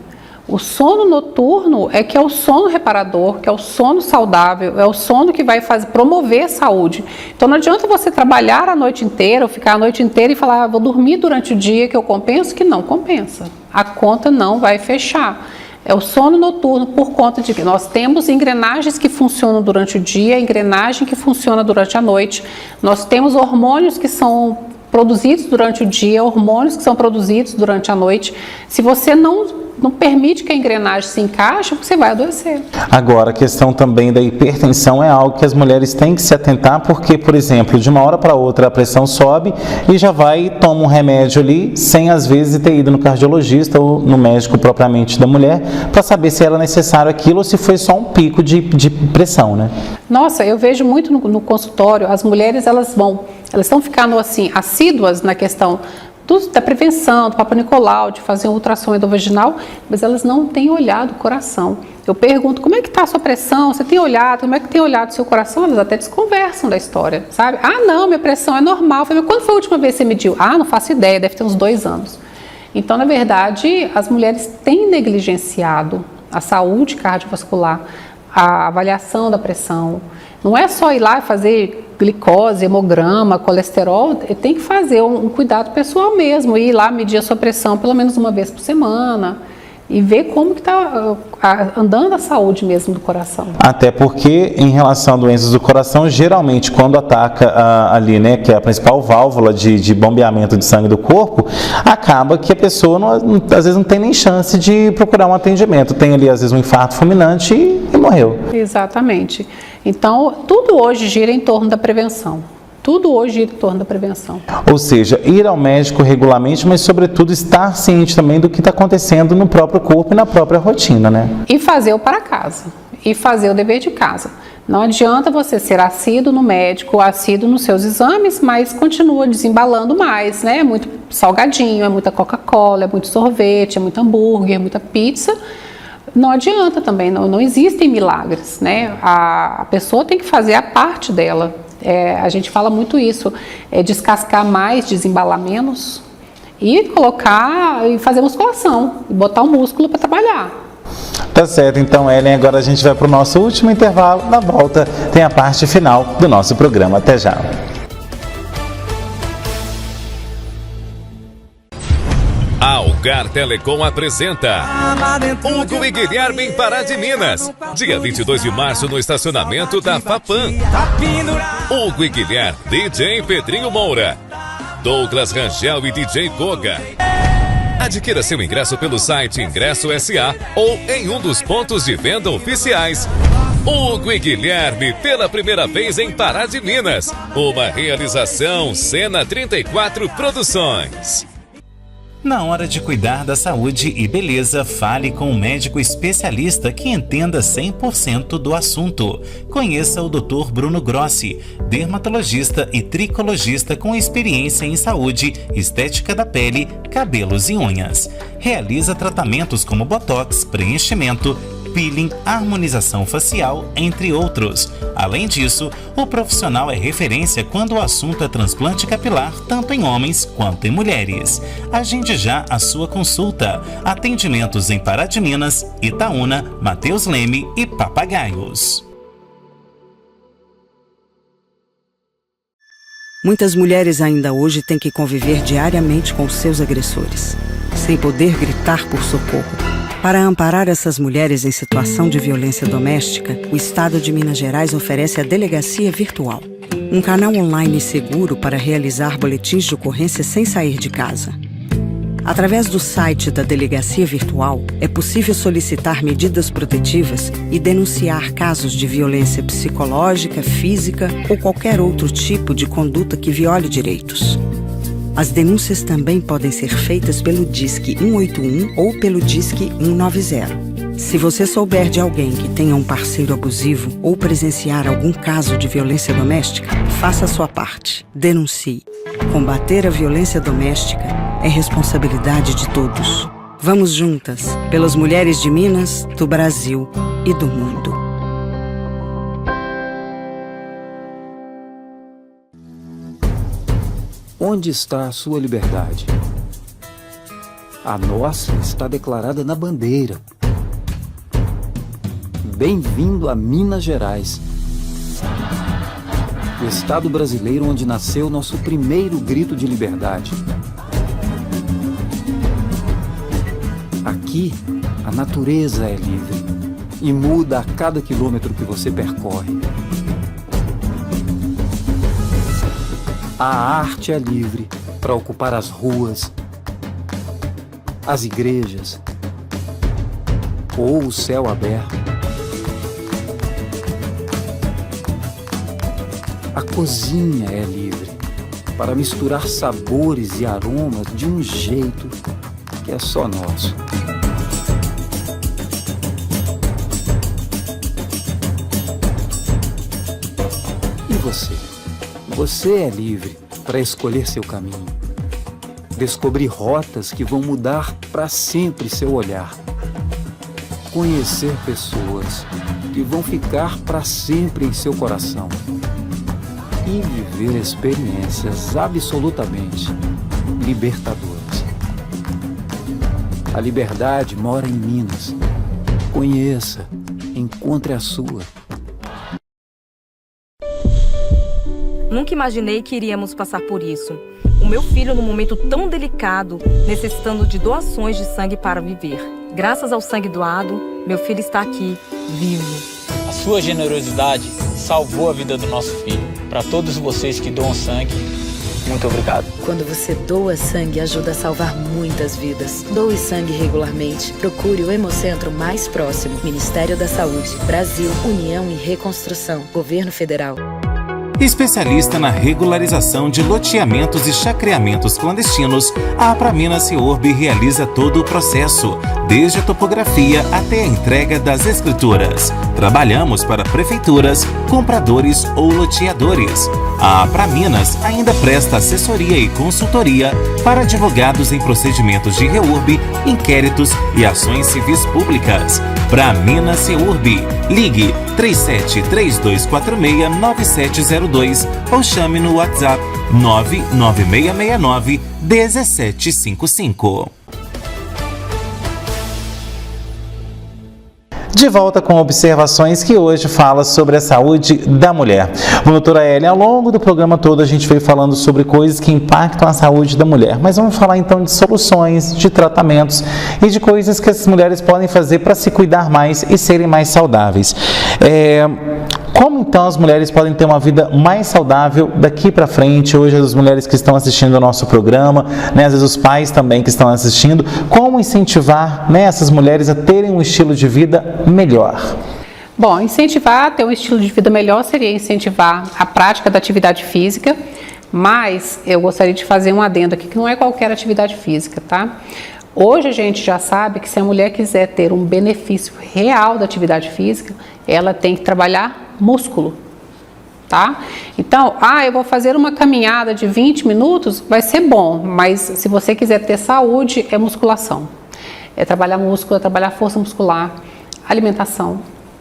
O sono noturno que é o sono reparador, que é o sono saudável, é o sono que vai promover a saúde. Então não adianta você trabalhar a noite inteira ou ficar a noite inteira e falar, vou dormir durante o dia que eu compenso, que não compensa. A conta não vai fechar. É o sono noturno por conta de que nós temos engrenagens que funcionam durante o dia, engrenagem que funciona durante a noite. Nós temos hormônios que são produzidos durante o dia, hormônios que são produzidos durante a noite. Se você não permite que a engrenagem se encaixe, você vai adoecer. Agora, a questão também da hipertensão é algo que as mulheres têm que se atentar, porque, por exemplo, de uma hora para outra a pressão sobe e já vai, toma um remédio ali, sem às vezes ter ido no cardiologista ou no médico propriamente da mulher, para saber se era necessário aquilo ou se foi só um pico de pressão, né? Nossa, eu vejo muito no consultório, as mulheres elas estão ficando assim, assíduas na questão da prevenção, do Papa Nicolau, de fazer um ultrassom endovaginal, mas elas não têm olhado o coração. Eu pergunto, como é que está a sua pressão? Você tem olhado? Como é que tem olhado o seu coração? Elas até desconversam da história, sabe? Ah, não, minha pressão é normal. Eu falei, quando foi a última vez que você mediu? Ah, não faço ideia, deve ter uns 2 anos. Então, na verdade, as mulheres têm negligenciado a saúde cardiovascular, a avaliação da pressão. Não é só ir lá e fazer glicose, hemograma, colesterol, tem que fazer um cuidado pessoal mesmo, ir lá medir a sua pressão pelo menos uma vez por semana e ver como que está andando a saúde mesmo do coração. Até porque, em relação a doenças do coração, geralmente quando ataca ali, né, que é a principal válvula de bombeamento de sangue do corpo, acaba que a pessoa, às vezes, não tem nem chance de procurar um atendimento. Tem ali, às vezes, um infarto fulminante e morreu. Exatamente. Então, tudo hoje gira em torno da prevenção. Tudo hoje gira em torno da prevenção. Ou seja, ir ao médico regularmente, mas sobretudo estar ciente também do que está acontecendo no próprio corpo e na própria rotina, né? E fazer o para casa. E fazer o dever de casa. Não adianta você ser assíduo no médico, assíduo nos seus exames, mas continua desembalando mais, né? É muito salgadinho, é muita Coca-Cola, é muito sorvete, é muito hambúrguer, é muita pizza. Não adianta também, não existem milagres, né? A pessoa tem que fazer a parte dela. A gente fala muito isso, descascar mais, desembalar menos e colocar e fazer musculação, e botar o músculo para trabalhar. Tá certo, então, Ellen, agora a gente vai para o nosso último intervalo. Na volta tem a parte final do nosso programa. Até já. Algar Telecom apresenta Hugo e Guilherme em Pará de Minas, dia 22 de março no estacionamento da FAPAM. Hugo e Guilherme, DJ Pedrinho Moura, Douglas Rangel e DJ Goga. Adquira seu ingresso pelo site Ingresso SA ou em um dos pontos de venda oficiais. Hugo e Guilherme, pela primeira vez em Pará de Minas. Uma realização Cena 34 Produções. Na hora de cuidar da saúde e beleza, fale com um médico especialista que entenda 100% do assunto. Conheça o Dr. Bruno Grossi, dermatologista e tricologista com experiência em saúde, estética da pele, cabelos e unhas. Realiza tratamentos como botox, preenchimento, peeling, harmonização facial, entre outros. Além disso, o profissional é referência quando o assunto é transplante capilar, tanto em homens quanto em mulheres. Agende já a sua consulta. Atendimentos em Pará de Minas, Itaúna, Mateus Leme e Papagaios. Muitas mulheres ainda hoje têm que conviver diariamente com seus agressores, sem poder gritar por socorro. Para amparar essas mulheres em situação de violência doméstica, o Estado de Minas Gerais oferece a Delegacia Virtual, um canal online seguro para realizar boletins de ocorrência sem sair de casa. Através do site da Delegacia Virtual, é possível solicitar medidas protetivas e denunciar casos de violência psicológica, física ou qualquer outro tipo de conduta que viole direitos. As denúncias também podem ser feitas pelo Disque 181 ou pelo Disque 190. Se você souber de alguém que tenha um parceiro abusivo ou presenciar algum caso de violência doméstica, faça a sua parte. Denuncie. Combater a violência doméstica é responsabilidade de todos. Vamos juntas, pelas mulheres de Minas, do Brasil e do mundo. Onde está a sua liberdade? A nossa está declarada na bandeira. Bem-vindo a Minas Gerais, o estado brasileiro onde nasceu nosso primeiro grito de liberdade. Aqui, a natureza é livre e muda a cada quilômetro que você percorre. A arte é livre para ocupar as ruas, as igrejas ou o céu aberto. A cozinha é livre para misturar sabores e aromas de um jeito que é só nosso. E você? Você é livre para escolher seu caminho, descobrir rotas que vão mudar para sempre seu olhar, conhecer pessoas que vão ficar para sempre em seu coração e viver experiências absolutamente libertadoras. A liberdade mora em Minas. Conheça, encontre a sua. Nunca imaginei que iríamos passar por isso. O meu filho, num momento tão delicado, necessitando de doações de sangue para viver. Graças ao sangue doado, meu filho está aqui, vivo. A sua generosidade salvou a vida do nosso filho. Para todos vocês que doam sangue, muito obrigado. Quando você doa sangue, ajuda a salvar muitas vidas. Doe sangue regularmente. Procure o Hemocentro mais próximo. Ministério da Saúde, Brasil, União e Reconstrução, Governo Federal. Especialista na regularização de loteamentos e chacreamentos clandestinos, a Apraminas Reurb realiza todo o processo, desde a topografia até a entrega das escrituras. Trabalhamos para prefeituras, compradores ou loteadores. A Apraminas ainda presta assessoria e consultoria para advogados em procedimentos de reurb, inquéritos e ações civis públicas. Apraminas Reurb. Ligue 3732469702 ou chame no WhatsApp 99669-1755. De volta com observações que hoje fala sobre a saúde da mulher. Bom, doutora Hélia, ao longo do programa todo a gente veio falando sobre coisas que impactam a saúde da mulher, mas vamos falar então de soluções, de tratamentos e de coisas que as mulheres podem fazer para se cuidar mais e serem mais saudáveis. Como então as mulheres podem ter uma vida mais saudável daqui para frente? Hoje as mulheres que estão assistindo ao nosso programa, né, às vezes os pais também que estão assistindo, como incentivar, né, essas mulheres a terem um estilo de vida melhor? Bom, incentivar a ter um estilo de vida melhor seria incentivar a prática da atividade física, mas eu gostaria de fazer um adendo aqui que não é qualquer atividade física, tá? Hoje a gente já sabe que se a mulher quiser ter um benefício real da atividade física, ela tem que trabalhar músculo, tá? Então, eu vou fazer uma caminhada de 20 minutos, vai ser bom, mas se você quiser ter saúde, é musculação. É trabalhar músculo, é trabalhar força muscular, alimentação,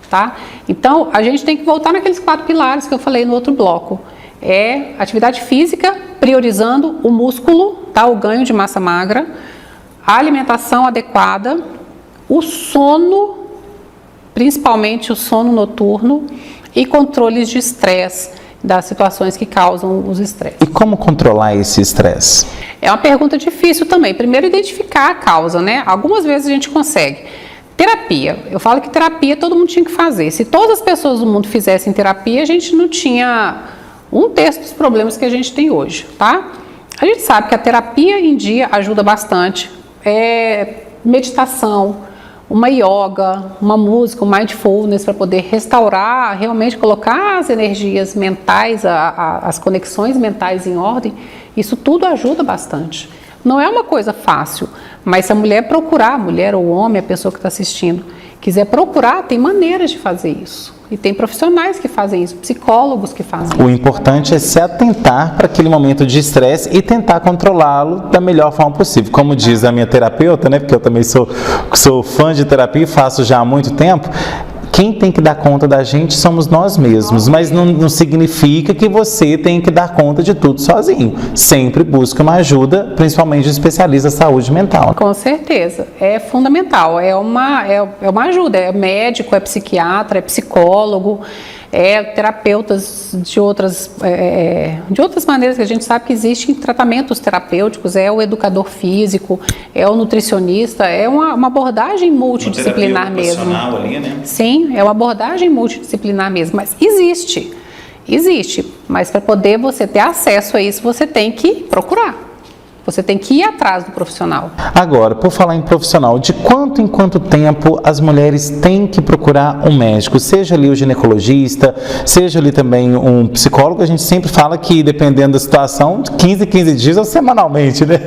tá? Então, a gente tem que voltar naqueles 4 pilares que eu falei no outro bloco. É atividade física, priorizando o músculo, tá? O ganho de massa magra, a alimentação adequada, o sono, principalmente o sono noturno, e controles de estresse, das situações que causam os estresses. E como controlar esse estresse? É uma pergunta difícil também. Primeiro, identificar a causa, né? Algumas vezes a gente consegue. Terapia. Eu falo que terapia todo mundo tinha que fazer. Se todas as pessoas do mundo fizessem terapia, a gente não tinha 1/3 dos problemas que a gente tem hoje, tá? A gente sabe que a terapia em dia ajuda bastante. Meditação, uma yoga, uma música, um mindfulness para poder restaurar, realmente colocar as energias mentais, as conexões mentais em ordem, isso tudo ajuda bastante. Não é uma coisa fácil, mas se a mulher procurar, a mulher ou o homem, a pessoa que está assistindo, quiser procurar, tem maneiras de fazer isso. E tem profissionais que fazem isso, psicólogos que fazem isso. O importante é se atentar para aquele momento de estresse e tentar controlá-lo da melhor forma possível. Como diz a minha terapeuta, né, porque eu também sou fã de terapia e faço já há muito tempo, quem tem que dar conta da gente somos nós mesmos, mas não significa que você tem que dar conta de tudo sozinho. Sempre busque uma ajuda, principalmente de especialista em saúde mental. Com certeza, é fundamental, é uma ajuda, é médico, é psiquiatra, é psicólogo, é terapeutas de outras maneiras que a gente sabe que existem tratamentos terapêuticos, é o educador físico, é o nutricionista, é uma abordagem multidisciplinar mesmo. Ali, né? Sim, é uma abordagem multidisciplinar mesmo, mas existe, mas para poder você ter acesso a isso, você tem que procurar. Você tem que ir atrás do profissional. Agora, por falar em profissional, de quanto em quanto tempo as mulheres têm que procurar um médico? Seja ali o ginecologista, seja ali também um psicólogo. A gente sempre fala que, dependendo da situação, 15 dias ou semanalmente, né?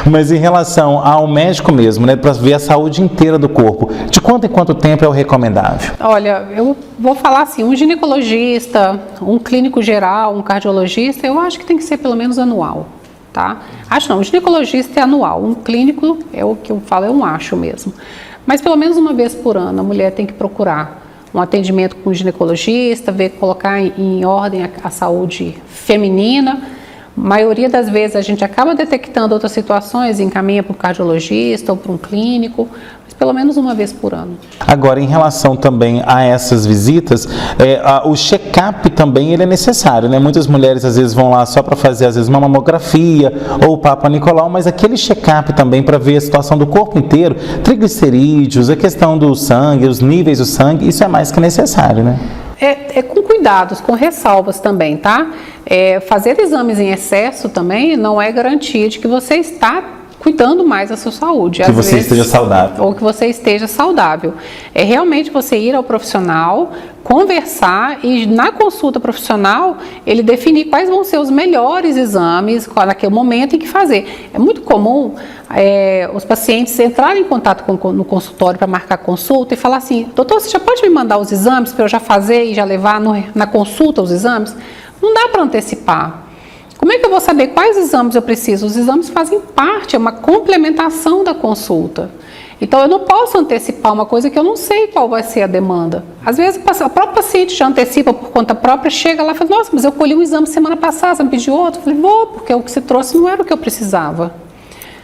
Mas em relação ao médico mesmo, né, para ver a saúde inteira do corpo, de quanto em quanto tempo é o recomendável? Olha, eu vou falar assim, um ginecologista, um clínico geral, um cardiologista, eu acho que tem que ser pelo menos anual. Tá? Acho não, o ginecologista é anual, um clínico é o que eu falo, é um acho mesmo. Mas pelo menos uma vez por ano a mulher tem que procurar um atendimento com o ginecologista, colocar em ordem a saúde feminina. A maioria das vezes a gente acaba detectando outras situações e encaminha para um cardiologista ou para um clínico, mas pelo menos uma vez por ano. Agora, em relação também a essas visitas, o check-up também ele é necessário, né? Muitas mulheres às vezes vão lá só para fazer às vezes uma mamografia ou o Papa Nicolau, mas aquele check-up também para ver a situação do corpo inteiro, triglicerídeos, a questão do sangue, os níveis do sangue, isso é mais que necessário, né? É com cuidados, com ressalvas também, tá? Fazer exames em excesso também não é garantia de que você está cuidando mais da sua saúde. Que você esteja saudável. Ou que você esteja saudável. É realmente você ir ao profissional, conversar e na consulta profissional ele definir quais vão ser os melhores exames naquele momento em que fazer. É muito comum os pacientes entrarem em contato no consultório para marcar consulta e falar assim, doutor, você já pode me mandar os exames para eu já fazer e já levar na consulta os exames? Não dá para antecipar. Como é que eu vou saber quais exames eu preciso? Os exames fazem parte, é uma complementação da consulta. Então, eu não posso antecipar uma coisa que eu não sei qual vai ser a demanda. Às vezes, a própria paciente já antecipa por conta própria, chega lá e fala, nossa, mas eu colhi um exame semana passada, você me pediu outro? Eu falei, vou, porque o que você trouxe não era o que eu precisava.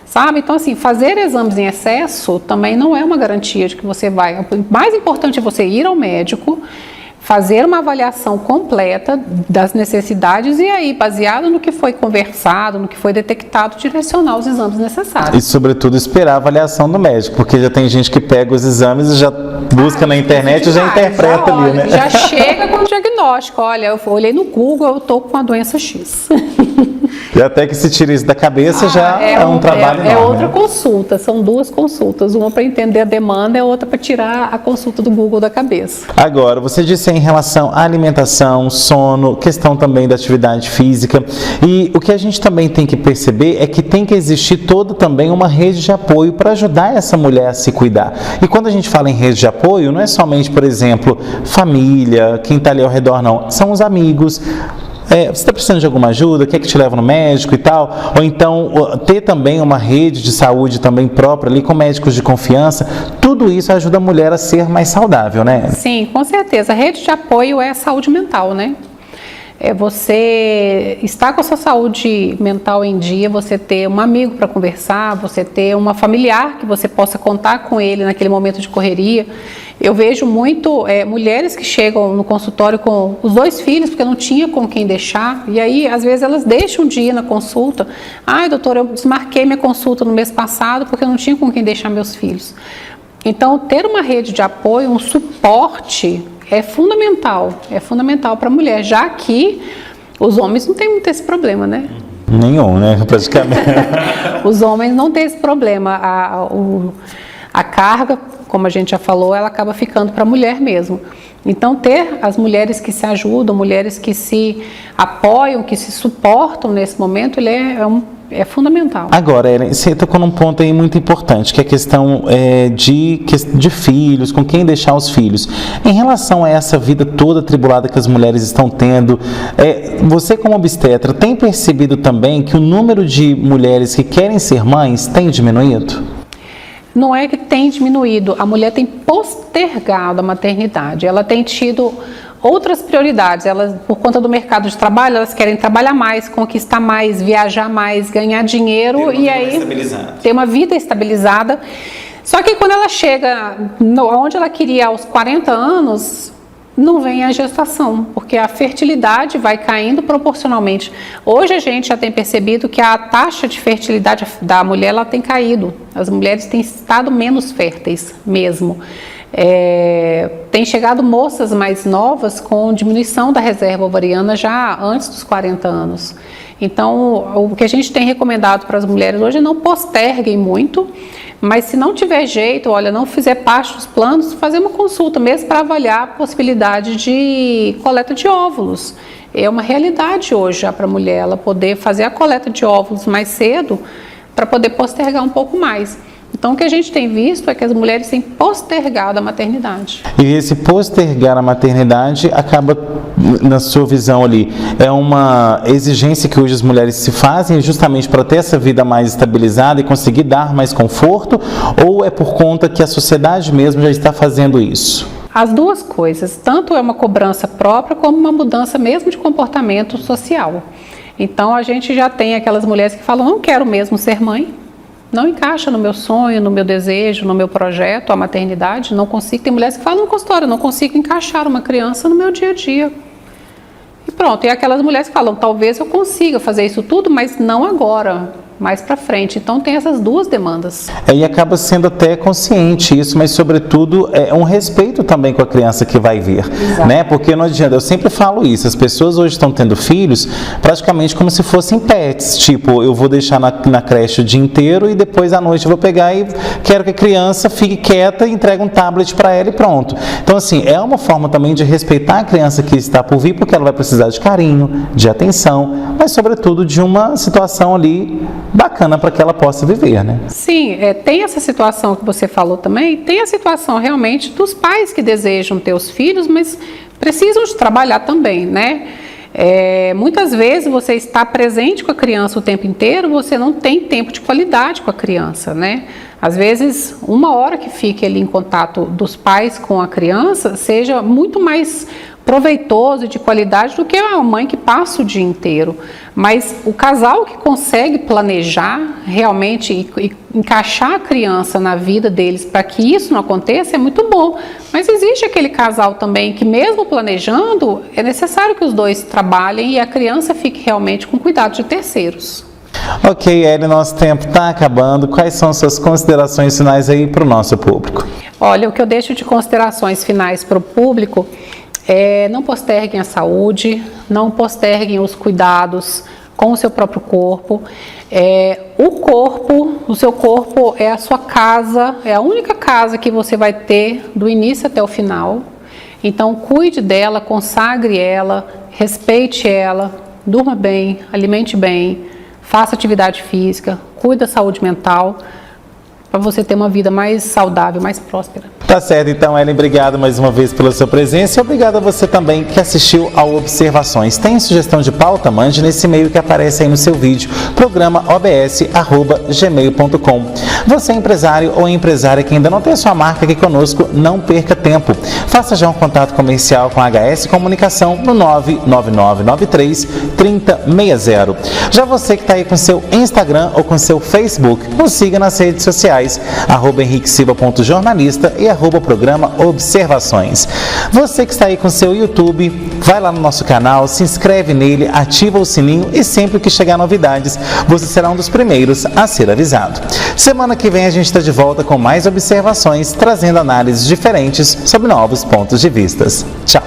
Sabe? Então, assim, fazer exames em excesso também não é uma garantia de que você vai. O mais importante é você ir ao médico, fazer uma avaliação completa das necessidades e aí, baseado no que foi conversado, no que foi detectado, direcionar os exames necessários. E, sobretudo, esperar a avaliação do médico, porque já tem gente que pega os exames e já busca na internet e já interpreta ali, né? Já chega com o diagnóstico. Olha, eu olhei no Google, eu estou com a doença X. E até que se tira isso da cabeça já é um trabalho enorme. É outra consulta, são duas consultas, uma para entender a demanda e a outra para tirar a consulta do Google da cabeça. Agora, você disse em relação à alimentação, sono, questão também da atividade física, e o que a gente também tem que perceber é que tem que existir toda também uma rede de apoio para ajudar essa mulher a se cuidar. E quando a gente fala em rede de apoio, não é somente, por exemplo, família, quem está ali ao redor, não, são os amigos. Você está precisando de alguma ajuda, quer que te leve no médico e tal, ou então ter também uma rede de saúde também própria ali com médicos de confiança, tudo isso ajuda a mulher a ser mais saudável, né? Sim, com certeza. A rede de apoio é a saúde mental, né? Você estar com a sua saúde mental em dia, você ter um amigo para conversar, você ter uma familiar que você possa contar com ele naquele momento de correria. Eu vejo muito mulheres que chegam no consultório com os 2 filhos, porque não tinha com quem deixar, e aí às vezes elas deixam de ir na consulta. Ai, doutora, eu desmarquei minha consulta no mês passado porque eu não tinha com quem deixar meus filhos. Então, ter uma rede de apoio, um suporte, é fundamental para a mulher, já que os homens não têm muito esse problema, né? Nenhum, né? Praticamente. Os homens não têm esse problema. A carga, como a gente já falou, ela acaba ficando para a mulher mesmo. Então, ter as mulheres que se ajudam, mulheres que se apoiam, que se suportam nesse momento, ele é fundamental. Agora, Ellen, você tocou num ponto aí muito importante, que é a questão de filhos, com quem deixar os filhos. Em relação a essa vida toda atribulada que as mulheres estão tendo, você como obstetra tem percebido também que o número de mulheres que querem ser mães tem diminuído? Não é que tem diminuído, a mulher tem postergado a maternidade, ela tem tido outras prioridades, elas, por conta do mercado de trabalho, elas querem trabalhar mais, conquistar mais, viajar mais, ganhar dinheiro e aí ter uma vida estabilizada. Só que quando ela chega onde ela queria aos 40 anos, não vem a gestação, porque a fertilidade vai caindo proporcionalmente. Hoje a gente já tem percebido que a taxa de fertilidade da mulher ela tem caído. As mulheres têm estado menos férteis mesmo. Tem chegado moças mais novas com diminuição da reserva ovariana já antes dos 40 anos. Então, o que a gente tem recomendado para as mulheres hoje é não posterguem muito, mas se não tiver jeito, olha, não fizer parte dos planos, fazer uma consulta mesmo para avaliar a possibilidade de coleta de óvulos. É uma realidade hoje já para a mulher, ela poder fazer a coleta de óvulos mais cedo para poder postergar um pouco mais. Então, o que a gente tem visto é que as mulheres têm postergado a maternidade. E esse postergar a maternidade acaba, na sua visão ali, é uma exigência que hoje as mulheres se fazem justamente para ter essa vida mais estabilizada e conseguir dar mais conforto, ou é por conta que a sociedade mesmo já está fazendo isso? As duas coisas, tanto é uma cobrança própria como uma mudança mesmo de comportamento social. Então, a gente já tem aquelas mulheres que falam, não quero mesmo ser mãe, não encaixa no meu sonho, no meu desejo, no meu projeto, a maternidade, não consigo. Tem mulheres que falam no consultório, não consigo encaixar uma criança no meu dia a dia. E pronto, e aquelas mulheres que falam, talvez eu consiga fazer isso tudo, mas não agora, mais para frente. Então tem essas duas demandas. E acaba sendo até consciente isso, mas sobretudo é um respeito também com a criança que vai vir, né? Porque não adianta, eu sempre falo isso, as pessoas hoje estão tendo filhos praticamente como se fossem pets, tipo, eu vou deixar na creche o dia inteiro e depois à noite eu vou pegar e quero que a criança fique quieta e entregue um tablet para ela e pronto. Então assim, é uma forma também de respeitar a criança que está por vir, porque ela vai precisar de carinho, de atenção, mas sobretudo de uma situação ali bacana para que ela possa viver, né? Sim, tem essa situação que você falou também, tem a situação realmente dos pais que desejam ter os filhos, mas precisam de trabalhar também, né? Muitas vezes você está presente com a criança o tempo inteiro, você não tem tempo de qualidade com a criança, né? Às vezes, uma hora que fique ali em contato dos pais com a criança, seja muito mais proveitoso e de qualidade do que a mãe que passa o dia inteiro. Mas o casal que consegue planejar realmente e encaixar a criança na vida deles para que isso não aconteça é muito bom. Mas existe aquele casal também que mesmo planejando, é necessário que os dois trabalhem e a criança fique realmente com cuidado de terceiros. Ok, Eli, nosso tempo está acabando. Quais são suas considerações finais aí para o nosso público? Olha, o que eu deixo de considerações finais para o público não posterguem a saúde, não posterguem os cuidados com o seu próprio corpo. O seu corpo é a sua casa, é a única casa que você vai ter do início até o final. Então, cuide dela, consagre ela, respeite ela, durma bem, alimente bem, faça atividade física, cuide da saúde mental, para você ter uma vida mais saudável, mais próspera. Tá certo, então, Ellen, obrigado mais uma vez pela sua presença e obrigado a você também que assistiu ao Observações. Tem sugestão de pauta? Mande nesse e-mail que aparece aí no seu vídeo, programaobs@gmail.com. Você é empresário ou empresária que ainda não tem a sua marca aqui conosco, não perca tempo. Faça já um contato comercial com a HS Comunicação no 99993 3060. Já você que está aí com seu Instagram ou com seu Facebook, nos siga nas redes sociais, @henriquesilva.jornalista e @programa Observações. Você que está aí com seu YouTube, vai lá no nosso canal, se inscreve nele, ativa o sininho e sempre que chegar novidades, você será um dos primeiros a ser avisado. Semana que vem a gente está de volta com mais observações, trazendo análises diferentes sobre novos pontos de vista. Tchau!